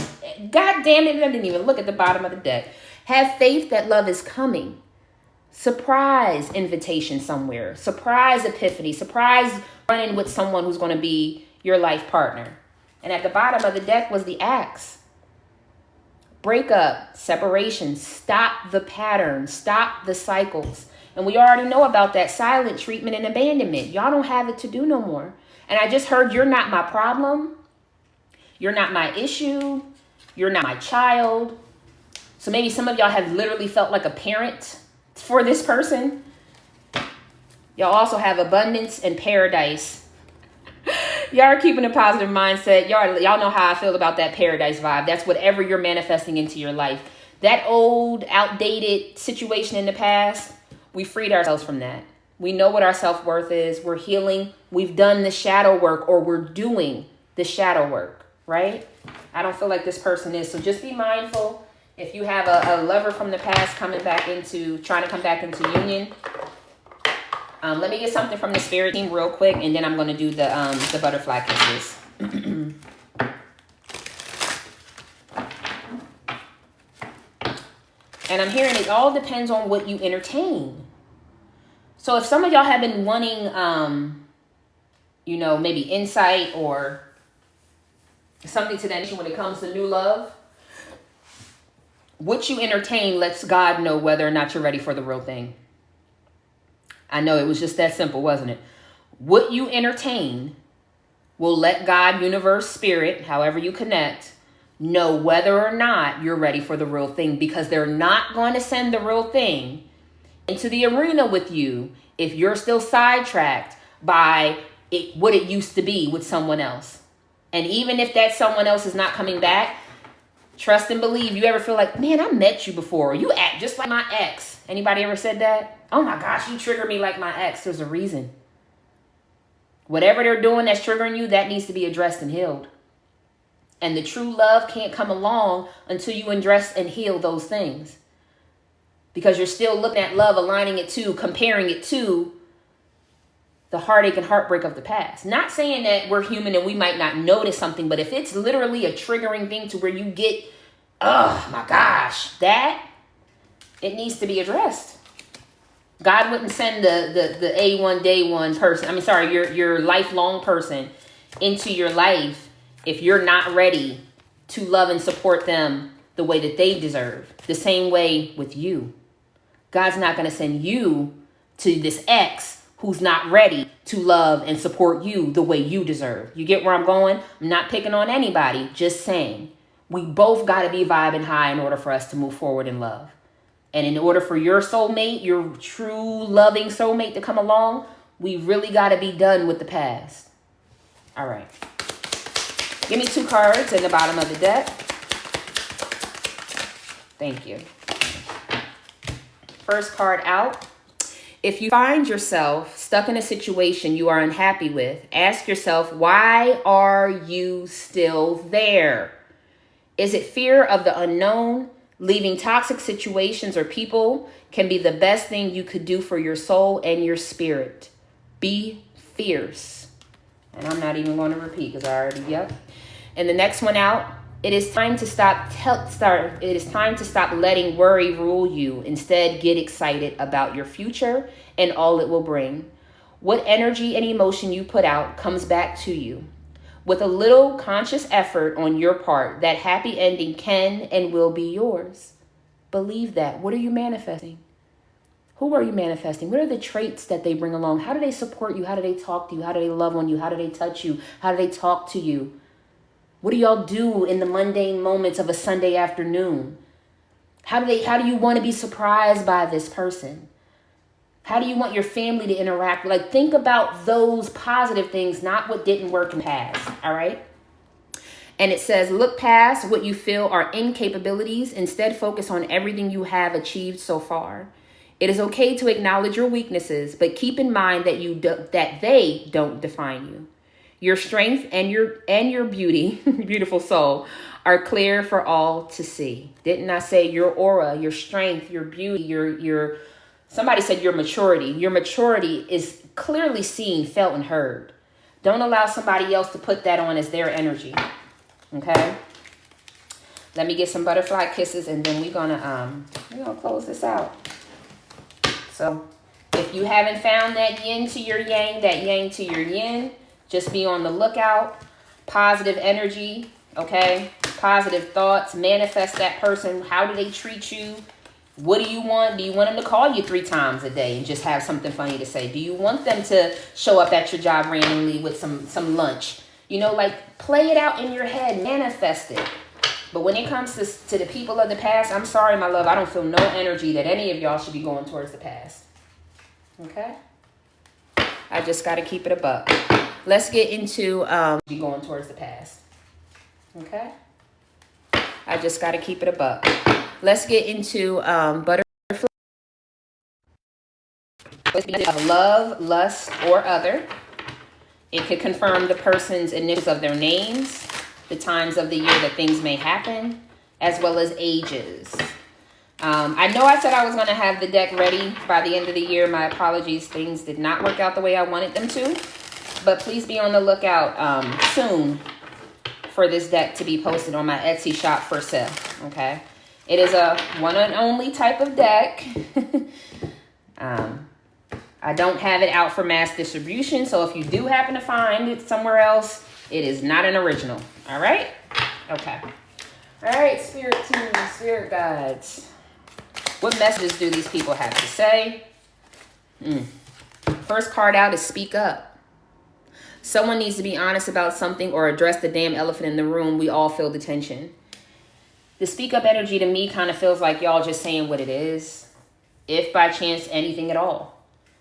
God damn it. I didn't even look at the bottom of the deck. Have faith that love is coming. Surprise invitation somewhere. Surprise epiphany. Surprise running with someone who's going to be your life partner. And at the bottom of the deck was the axe. Breakup, separation. Stop the pattern. Stop the cycles. And we already know about that silent treatment and abandonment. Y'all don't have it to do no more. And I just heard, you're not my problem. You're not my issue. You're not my child. So maybe some of y'all have literally felt like a parent for this person. Y'all also have abundance and paradise. Y'all are keeping a positive mindset. Y'all know how I feel about that paradise vibe. That's whatever you're manifesting into your life. That old, outdated situation in the past, we freed ourselves from that. We know what our self-worth is. We're healing. We've done the shadow work, or we're doing the shadow work, right? I don't feel like this person is. So just be mindful. If you have a lover from the past trying to come back into union, let me get something from the spirit team real quick, and then I'm going to do the butterfly kisses. And I'm hearing it all depends on what you entertain. So if some of y'all have been wanting, maybe insight or something to that issue when it comes to new love, what you entertain lets God know whether or not you're ready for the real thing. I know it was just that simple, wasn't it? What you entertain will let God, universe, spirit, however you connect, know whether or not you're ready for the real thing, because they're not going to send the real thing into the arena with you if you're still sidetracked by what it used to be with someone else. And even if that someone else is not coming back, trust and believe. You ever feel like, man, I met you before. You act just like my ex. Anybody ever said that? Oh my gosh, you trigger me like my ex. There's a reason. Whatever they're doing that's triggering you, that needs to be addressed and healed. And the true love can't come along until you address and heal those things. Because you're still looking at love, aligning it to, comparing it to the heartache and heartbreak of the past. Not saying that we're human and we might not notice something, but if it's literally a triggering thing to where you get, oh my gosh, it needs to be addressed. God wouldn't send the A1 day one person, your lifelong person into your life if you're not ready to love and support them the way that they deserve. The same way with you. God's not going to send you to this ex who's not ready to love and support you the way you deserve. You get where I'm going? I'm not picking on anybody, just saying we both got to be vibing high in order for us to move forward in love. And in order for your soulmate, your true loving soulmate to come along, we really got to be done with the past. All right. Give me 2 cards in the bottom of the deck. Thank you. First card out. If you find yourself stuck in a situation you are unhappy with, ask yourself, why are you still there? Is it fear of the unknown? Leaving toxic situations or people can be the best thing you could do for your soul and your spirit. Be fierce. And I'm not even going to repeat because I already, yep. And the next one out, it is time to stop letting worry rule you. Instead, get excited about your future and all it will bring. What energy and emotion you put out comes back to you. With a little conscious effort on your part, that happy ending can and will be yours. Believe that. What are you manifesting? Who are you manifesting? What are the traits that they bring along? How do they support you? How do they talk to you? How do they love on you? How do they touch you? How do they talk to you? What do y'all do in the mundane moments of a Sunday afternoon? How do you want to be surprised by this person? How do you want your family to interact? Like, think about those positive things, not what didn't work in the past, all right? And it says, look past what you feel are incapabilities. Instead, focus on everything you have achieved so far. It is okay to acknowledge your weaknesses, but keep in mind that they don't define you. Your strength and your beauty, beautiful soul, are clear for all to see. Didn't I say your aura, your strength, your beauty, your somebody said your maturity. Your maturity is clearly seen, felt, and heard. Don't allow somebody else to put that on as their energy. Okay? Let me get some butterfly kisses, and then we're gonna close this out. So if you haven't found that yin to your yang, that yang to your yin, just be on the lookout. Positive energy, okay? Positive thoughts. Manifest that person. How do they treat you? What do you want? Do you want them to call you 3 times a day and just have something funny to say? Do you want them to show up at your job randomly with some lunch? You know, like, play it out in your head. Manifest it. But when it comes to the people of the past, I'm sorry, my love, I don't feel no energy that any of y'all should be going towards the past. Okay? I just got to keep it a buck. Let's get into be going towards the past. Okay? I just got to keep it a buck. Let's get into butterfly of love, lust, or other. It could confirm the person's initials of their names, the times of the year that things may happen, as well as ages. I know I said I was going to have the deck ready by the end of the year. My apologies. Things did not work out the way I wanted them to. But please be on the lookout soon for this deck to be posted on my Etsy shop for sale. Okay? It is a one and only type of deck. I don't have it out for mass distribution. So if you do happen to find it somewhere else, it is not an original. All right? Okay. All right, spirit team, spirit guides. What messages do these people have to say? First card out is speak up. Someone needs to be honest about something or address the damn elephant in the room. We all feel the tension. The speak up energy to me kind of feels like y'all just saying what it is. If by chance anything at all.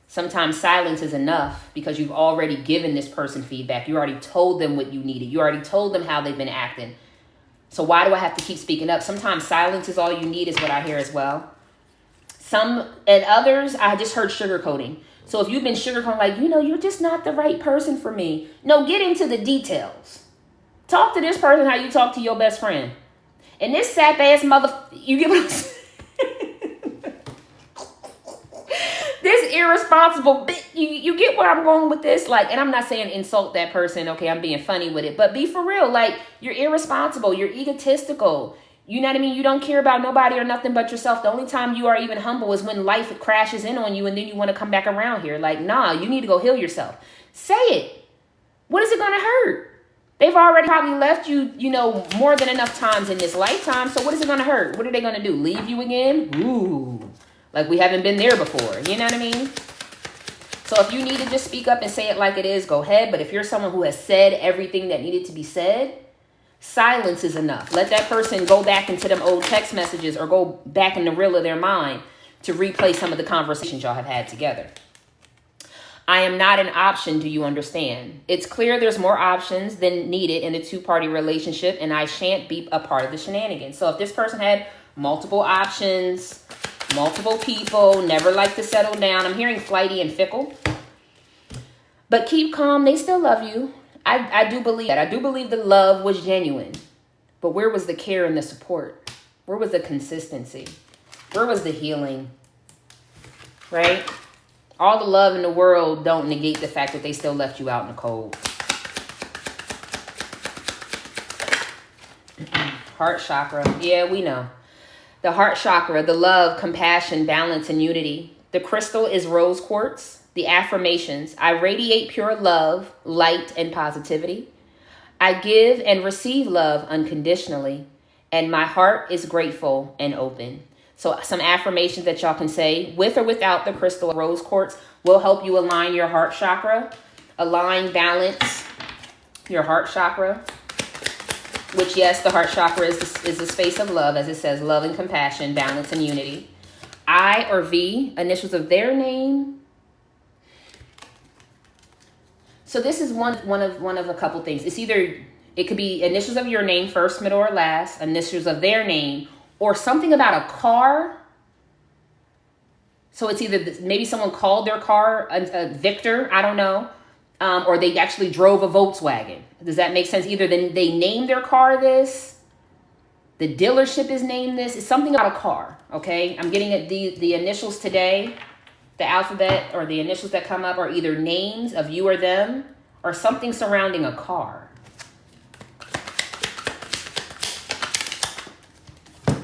Sometimes silence is enough because you've already given this person feedback. You already told them what you needed. You already told them how they've been acting. So why do I have to keep speaking up? Sometimes silence is all you need is what I hear as well. Some and others, I just heard sugarcoating. So if you've been sugarcoating, like, you're just not the right person for me. No, get into the details. Talk to this person how you talk to your best friend. And this sap ass you get what I'm saying? This irresponsible bitch, you get where I'm going with this? Like, and I'm not saying insult that person. Okay, I'm being funny with it. But be for real. Like, you're irresponsible. You're egotistical. You know what I mean? You don't care about nobody or nothing but yourself. The only time you are even humble is when life crashes in on you and then you want to come back around here. Like, nah, you need to go heal yourself. Say it. What is it going to hurt? They've already probably left you, more than enough times in this lifetime. So what is it going to hurt? What are they going to do? Leave you again? Ooh. Like we haven't been there before. You know what I mean? So if you need to just speak up and say it like it is, go ahead. But if you're someone who has said everything that needed to be said, silence is enough. Let that person go back into them old text messages or go back in the reel of their mind to replay some of the conversations y'all have had together. I am not an option, do you understand? It's clear there's more options than needed in a two-party relationship, and I shan't be a part of the shenanigans. So if this person had multiple options, multiple people, never like to settle down. I'm hearing flighty and fickle. But keep calm. They still love you. I do believe that. I do believe the love was genuine. But where was the care and the support? Where was the consistency? Where was the healing? Right? All the love in the world don't negate the fact that they still left you out in the cold. Heart chakra. Yeah, we know. The heart chakra, the love, compassion, balance, and unity. The crystal is rose quartz. The affirmations: I radiate pure love, light, and positivity. I give and receive love unconditionally, and my heart is grateful and open. So some affirmations that y'all can say with or without the crystal rose quartz will help you align your heart chakra, align, balance your heart chakra. Which, yes, the heart chakra is the space of love, as it says, love and compassion, balance and unity. I or V, initials of their name. So this is one of a couple things. It could be initials of your name, first, middle, or last, initials of their name, or something about a car. So it's either maybe someone called their car a Victor, I don't know. Or they actually drove a Volkswagen. Does that make sense? Either they named their car this, the dealership is named this. It's something about a car, okay? I'm getting at the initials today. the alphabet or the initials that come up are either names of you or them or something surrounding a car.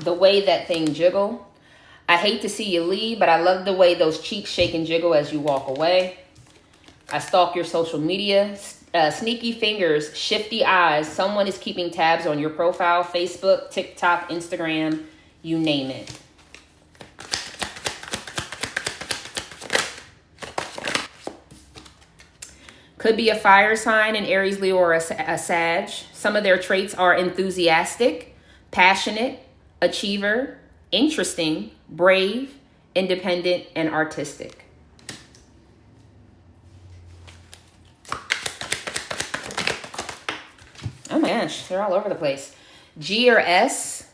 The way that thing jiggle. I hate to see you leave, but I love the way those cheeks shake and jiggle as you walk away. I stalk your social media. Sneaky fingers, shifty eyes. Someone is keeping tabs on your profile. Facebook, TikTok, Instagram, you name it. Could be a fire sign, an Aries, Leo, or a Sag. Some of their traits are enthusiastic, passionate, achiever, interesting, brave, independent, and artistic. Oh my gosh, they're all over the place. G or S.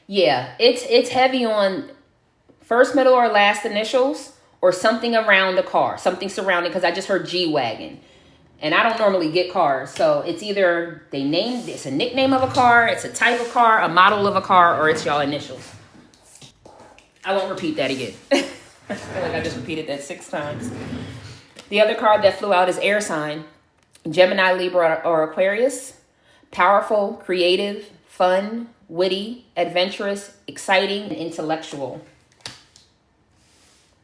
Yeah, it's heavy on first, middle, or last initials or something around a car, something surrounding, because I just heard G-Wagon. And I don't normally get cars. So it's either it's a nickname of a car, it's a type of car, a model of a car, or it's y'all initials. I won't repeat that again. I feel like I just repeated that 6 times. The other card that flew out is air sign. Gemini, Libra, or Aquarius. Powerful, creative, fun, witty, adventurous, exciting, and intellectual.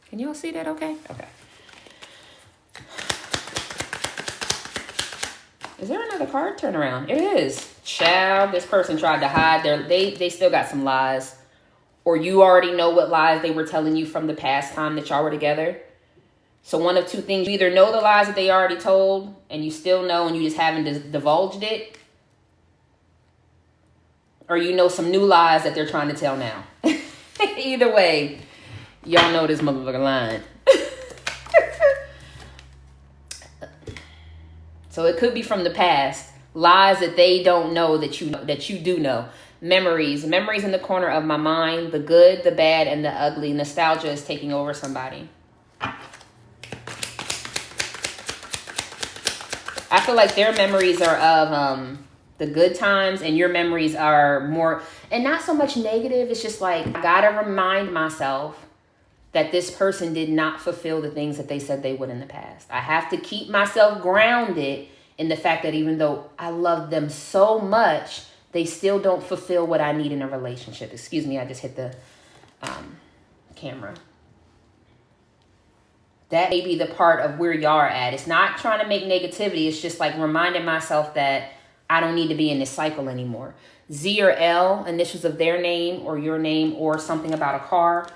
Can y'all see that okay? Okay. Is there another card? Turn around. It is. Child, this person tried to hide they still got some lies. Or you already know what lies they were telling you from the past time that y'all were together. So one of two things. You either know the lies that they already told and you still know and you just haven't divulged it. Or you know some new lies that they're trying to tell now. Either way, y'all know this motherfucker lying. So it could be from the past. Lies that they don't know that you do know. Memories in the corner of my mind. The good, the bad, and the ugly. Nostalgia is taking over somebody. I feel like their memories are of the good times and your memories are more, and not so much negative. It's just like, I gotta remind myself that this person did not fulfill the things that they said they would in the past. I have to keep myself grounded in the fact that even though I love them so much, they still don't fulfill what I need in a relationship. Excuse me, I just hit the camera. That may be the part of where y'all are at. It's not trying to make negativity. It's just like reminding myself that I don't need to be in this cycle anymore. Z or L, initials of their name or your name or something about a car.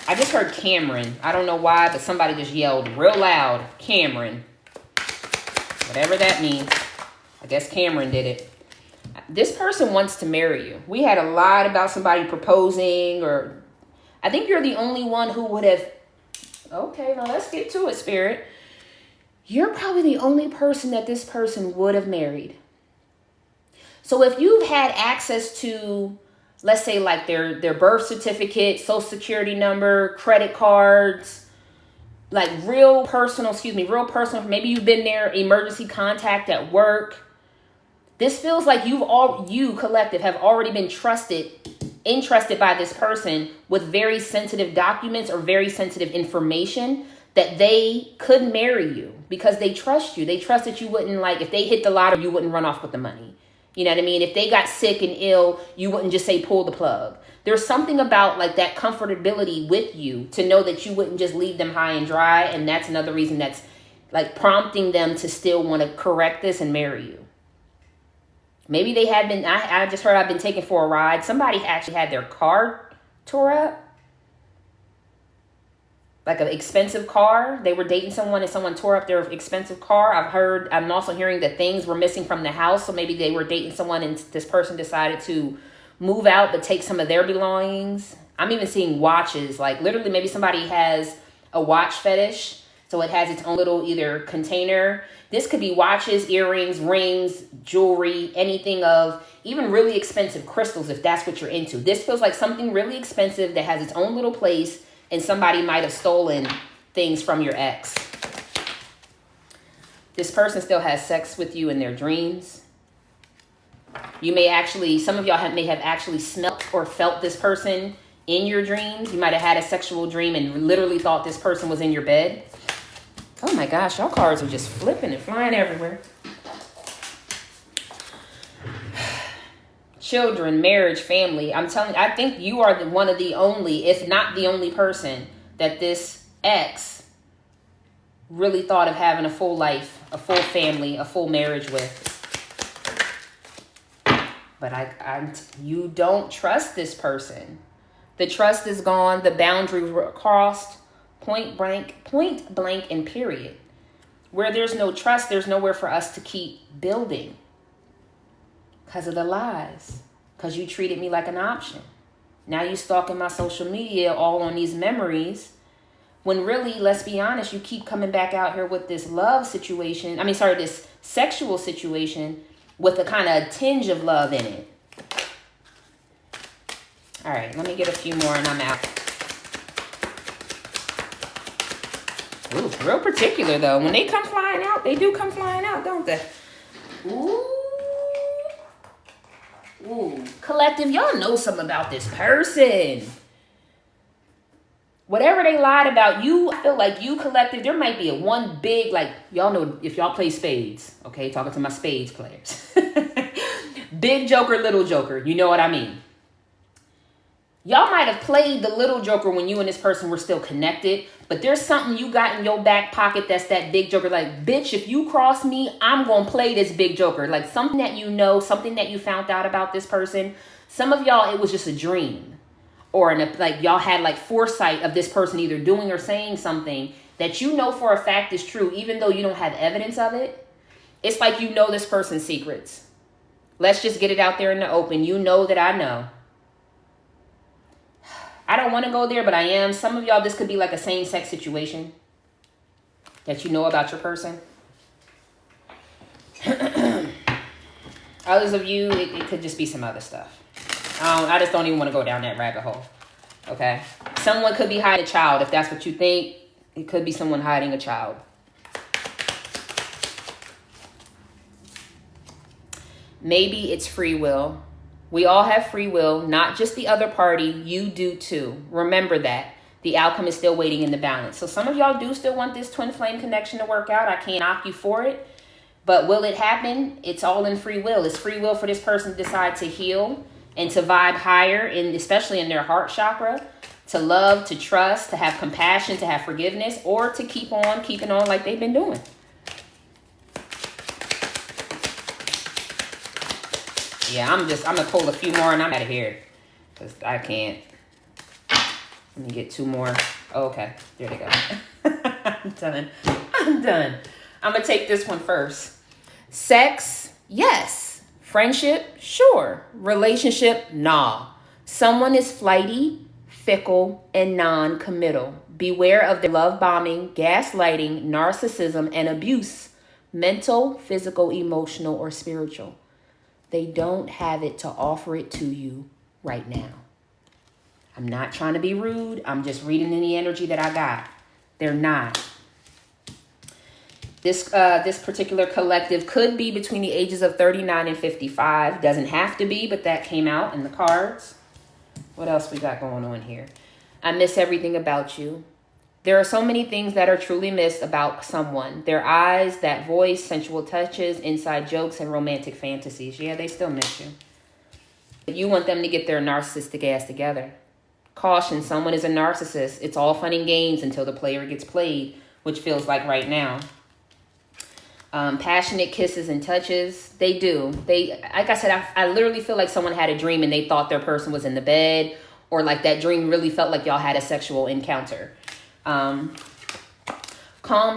I just heard Cameron. I don't know why, but somebody just yelled real loud, Cameron. Whatever that means. I guess Cameron did it. This person wants to marry you. We had a lot about somebody proposing, or I think you're the only one who would have. Okay, now let's get to it, Spirit. You're probably the only person that this person would have married. So if you've had access to, let's say like their birth certificate, social security number, credit cards, like real personal, maybe you've been their emergency contact at work. This feels like you collective have already been entrusted by this person with very sensitive documents or very sensitive information that they could marry you because they trust you. They trust that you wouldn't, like, if they hit the lottery, you wouldn't run off with the money. You know what I mean? If they got sick and ill, you wouldn't just say, pull the plug. There's something about like that comfortability with you to know that you wouldn't just leave them high and dry. And that's another reason that's like prompting them to still want to correct this and marry you. Maybe they had been, I just heard I've been taken for a ride. Somebody actually had their car tore up. Like an expensive car. They were dating someone and someone tore up their expensive car. I'm also hearing that things were missing from the house. So maybe they were dating someone and this person decided to move out but take some of their belongings. I'm even seeing watches. Like literally maybe somebody has a watch fetish. So it has its own little either container. This could be watches, earrings, rings, jewelry, anything of even really expensive crystals if that's what you're into. This feels like something really expensive that has its own little place and somebody might have stolen things from your ex. This person still has sex with you in their dreams. You may actually, some of y'all may have actually smelt or felt this person in your dreams. You might have had a sexual dream and literally thought this person was in your bed. Oh my gosh, y'all cards are just flipping and flying everywhere. Children, marriage, family. I'm telling you, I think you are one of the only, if not the only person that this ex really thought of having a full life, a full family, a full marriage with. But you don't trust this person. The trust is gone. The boundaries were crossed. Point blank, and period. Where there's no trust, there's nowhere for us to keep building. Because of the lies. Because you treated me like an option. Now you stalking my social media all on these memories. When really, let's be honest, you keep coming back out here with this this sexual situation with a kind of tinge of love in it. All right, let me get a few more and I'm out. Ooh, real particular though. When they come flying out, they do come flying out, don't they? Ooh, collective, y'all know something about this person. Whatever they lied about you, I feel like you, collective, there might be a one big, like, y'all know if y'all play spades, okay? Talking to my spades players. Big joker, little joker. You know what I mean? Y'all might have played the little joker when you and this person were still connected, but there's something you got in your back pocket that's that big joker. Like, bitch, if you cross me, I'm going to play this big joker. Like, something that you know, something that you found out about this person. Some of y'all, it was just a dream. Or like y'all had like foresight of this person either doing or saying something that you know for a fact is true, even though you don't have evidence of it. It's like you know this person's secrets. Let's just get it out there in the open. You know that I know. I don't want to go there, but I am. Some of y'all, this could be like a same-sex situation that you know about your person. Others of you, it could just be some other stuff. I just don't even want to go down that rabbit hole. Okay? Someone could be hiding a child. If that's what you think, it could be someone hiding a child. Maybe it's free will. We all have free will, not just the other party. You do too. Remember that. The outcome is still waiting in the balance. So some of y'all do still want this twin flame connection to work out. I can't knock you for it. But will it happen? It's all in free will. It's free will for this person to decide to heal and to vibe higher, especially in their heart chakra, to love, to trust, to have compassion, to have forgiveness, or to keep on keeping on like they've been doing. Yeah, I'm going to pull a few more and I'm out of here because I can't. Let me get two more. Oh, okay, there they go. I'm done. I'm going to take this one first. Sex, yes. Friendship, sure. Relationship, nah. Someone is flighty, fickle, and non-committal. Beware of their love bombing, gaslighting, narcissism, and abuse. Mental, physical, emotional, or spiritual. They don't have it to offer it to you right now. I'm not trying to be rude. I'm just reading in the energy that I got. They're not. This particular collective could be between the ages of 39 and 55. Doesn't have to be, but that came out in the cards. What else we got going on here? I miss everything about you. There are so many things that are truly missed about someone. Their eyes, that voice, sensual touches, inside jokes, and romantic fantasies. Yeah, they still miss you. You want them to get their narcissistic ass together. Caution, someone is a narcissist. It's all fun and games until the player gets played, which feels like right now. Passionate kisses and touches. They do. Like I said, I literally feel like someone had a dream and they thought their person was in the bed, or like that dream really felt like y'all had a sexual encounter. Calm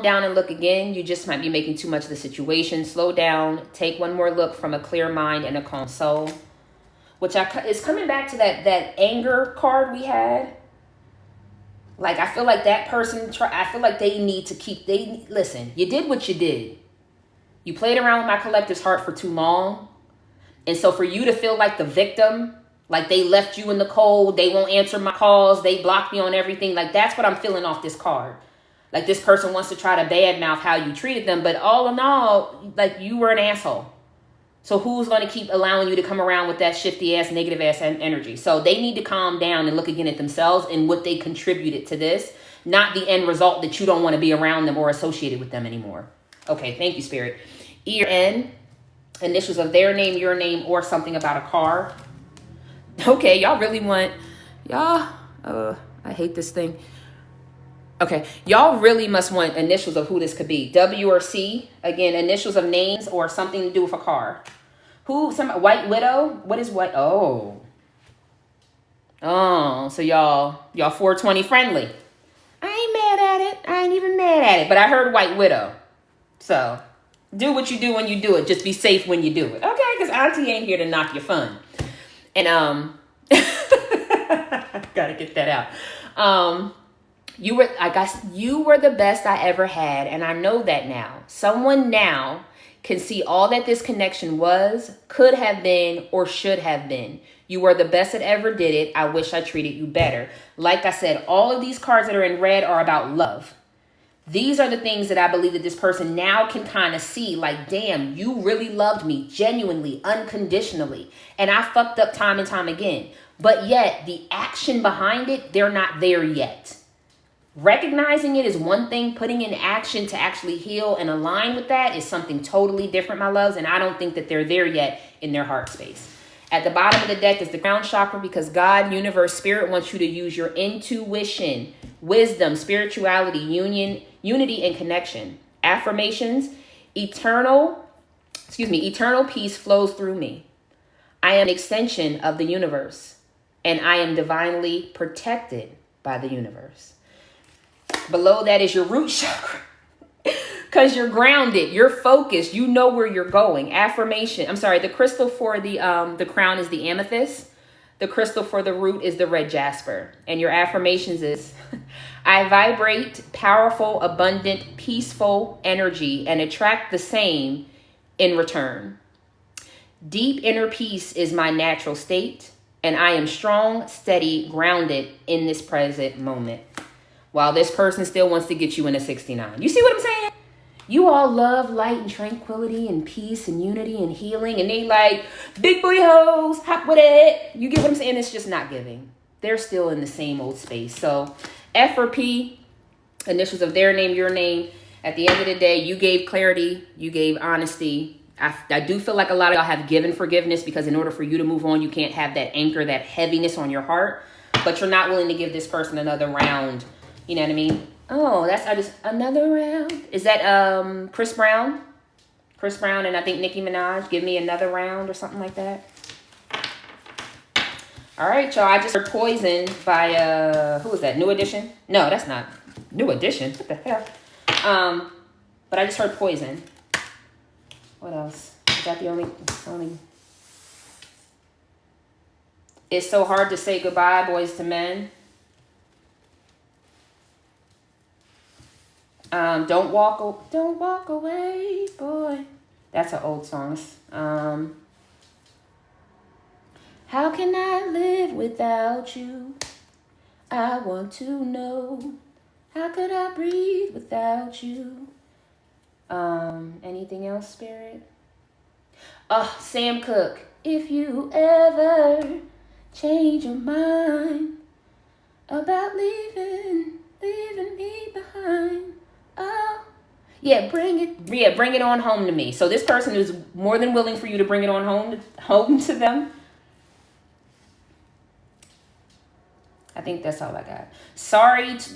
down and look again. You just might be making too much of the situation. Slow down. Take one more look from a clear mind and a calm soul. Which is coming back to that anger card we had. Like, I feel like that person, I feel like they need to listen, you did what you did. You played around with my collective's heart for too long. And so for you to feel like the victim, like they left you in the cold, they won't answer my calls, they blocked me on everything. Like, that's what I'm feeling off this card. Like, this person wants to try to badmouth how you treated them. But all in all, like, you were an asshole. So who's going to keep allowing you to come around with that shifty ass, negative ass energy? So they need to calm down and look again at themselves and what they contributed to this, not the end result that you don't want to be around them or associated with them anymore. Okay, thank you, Spirit. E or N, initials of their name, your name, or something about a car. Okay, y'all really want, I hate this thing. Okay, y'all really must want initials of who this could be. W or C, again, initials of names or something to do with a car. White Widow? What is what? Oh, so y'all 420 friendly. I ain't mad at it. I ain't even mad at it. But I heard White Widow. So do what you do when you do it. Just be safe when you do it. Okay, because Auntie ain't here to knock your fun. And gotta get that out. You were the best I ever had, and I know that now. Someone now can see all that this connection was, could have been, or should have been. You were the best that ever did it. I wish I treated you better. Like I said, all of these cards that are in red are about love. These are the things that I believe that this person now can kind of see, like, damn, you really loved me genuinely, unconditionally. And I fucked up time and time again. But yet the action behind it, they're not there yet. Recognizing it is one thing. Putting in action to actually heal and align with that is something totally different, my loves. And I don't think that they're there yet in their heart space. At the bottom of the deck is the crown chakra, because God, universe, spirit wants you to use your intuition, wisdom, spirituality, unity, and connection. Affirmations: eternal peace flows through me. I am an extension of the universe, and I am divinely protected by the universe. Below that is your root chakra, because you're grounded, you're focused, you know where you're going. The crystal for the crown is the amethyst. The crystal for the root is the red jasper. And your affirmations is, I vibrate powerful, abundant, peaceful energy and attract the same in return. Deep inner peace is my natural state, and I am strong, steady, grounded in this present moment. While this person still wants to get you in a 69. You see what I'm saying? You all love light and tranquility and peace and unity and healing. And they like, big booty hoes, hop with it. You get what I'm saying? It's just not giving. They're still in the same old space. So F or P, initials of their name, your name. At the end of the day, you gave clarity. You gave honesty. I do feel like a lot of y'all have given forgiveness, because in order for you to move on, you can't have that anchor, that heaviness on your heart. But you're not willing to give this person another round. You know what I mean? Oh, another round. Is that Chris Brown? Chris Brown and I think Nicki Minaj. Give me another round or something like that. All right, y'all. I just heard Poison by who was that? New Edition? No, that's not New Edition. What the hell? But I just heard Poison. What else? Is that the only? It's so hard to say goodbye, Boys to Men. Don't walk away, boy. That's an old song. How can I live without you? I want to know. How could I breathe without you? Anything else, Spirit? Sam Cooke. If you ever change your mind about leaving me behind. Oh, yeah, bring it on home to me. So this person is more than willing for you to bring it on home to them. I think that's all I got.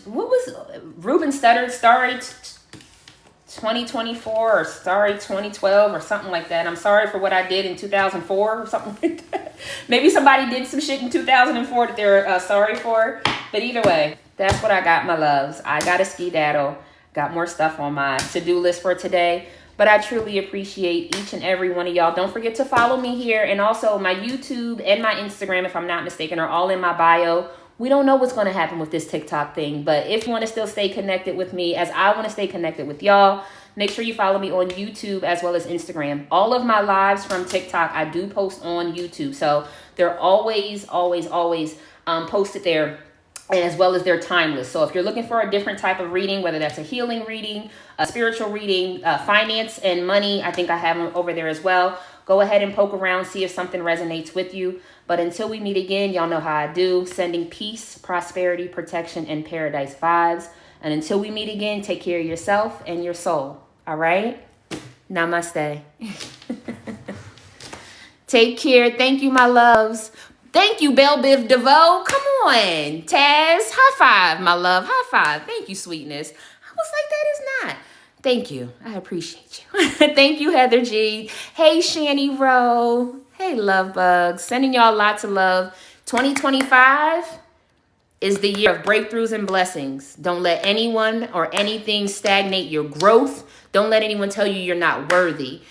What was Ruben Studdard? Sorry 2024 or sorry 2012 or something like that. I'm sorry for what I did in 2004 or something like that. Maybe somebody did some shit in 2004 that they're sorry for. But either way, that's what I got, my loves. I got a skedaddle. Got more stuff on my to-do list for today. But I truly appreciate each and every one of y'all. Don't forget to follow me here. And also my YouTube and my Instagram, if I'm not mistaken, are all in my bio. We don't know what's going to happen with this TikTok thing. But if you want to still stay connected with me, as I want to stay connected with y'all, make sure you follow me on YouTube as well as Instagram. All of my lives from TikTok, I do post on YouTube. So they're always posted there. And as well as they're timeless. So if you're looking for a different type of reading, whether that's a healing reading, a spiritual reading, finance and money, I think I have them over there as well. Go ahead and poke around, see if something resonates with you. But until we meet again, y'all know how I do. Sending peace, prosperity, protection, and paradise vibes. And until we meet again, take care of yourself and your soul. All right? Namaste. Take care. Thank you, my loves. Thank you, Belle Biv DeVoe. Come on, Taz. High five, my love. High five. Thank you, sweetness. I was like, that is not. Thank you. I appreciate you. Thank you, Heather G. Hey, Shani Rowe. Hey, love bugs. Sending y'all lots of love. 2025 is the year of breakthroughs and blessings. Don't let anyone or anything stagnate your growth. Don't let anyone tell you you're not worthy.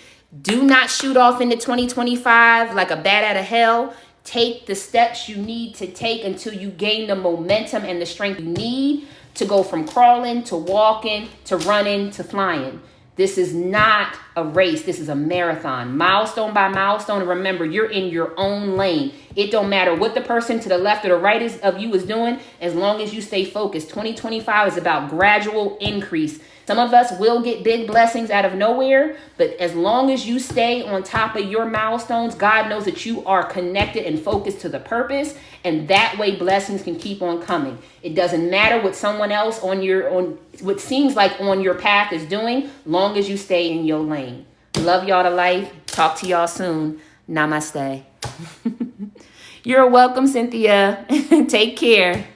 Do not shoot off into 2025 like a bat out of hell. Take the steps you need to take until you gain the momentum and the strength you need to go from crawling to walking to running to flying. This is not a race. This is a marathon, milestone by milestone. And remember, you're in your own lane. It don't matter what the person to the left or the right of you is doing, as long as you stay focused. 2025 is about gradual increase. Some of us will get big blessings out of nowhere, but as long as you stay on top of your milestones, God knows that you are connected and focused to the purpose, and that way blessings can keep on coming. It doesn't matter what someone else on what seems like on your path is doing, long as you stay in your lane. Love y'all to life. Talk to y'all soon. Namaste. You're welcome, Cynthia. Take care.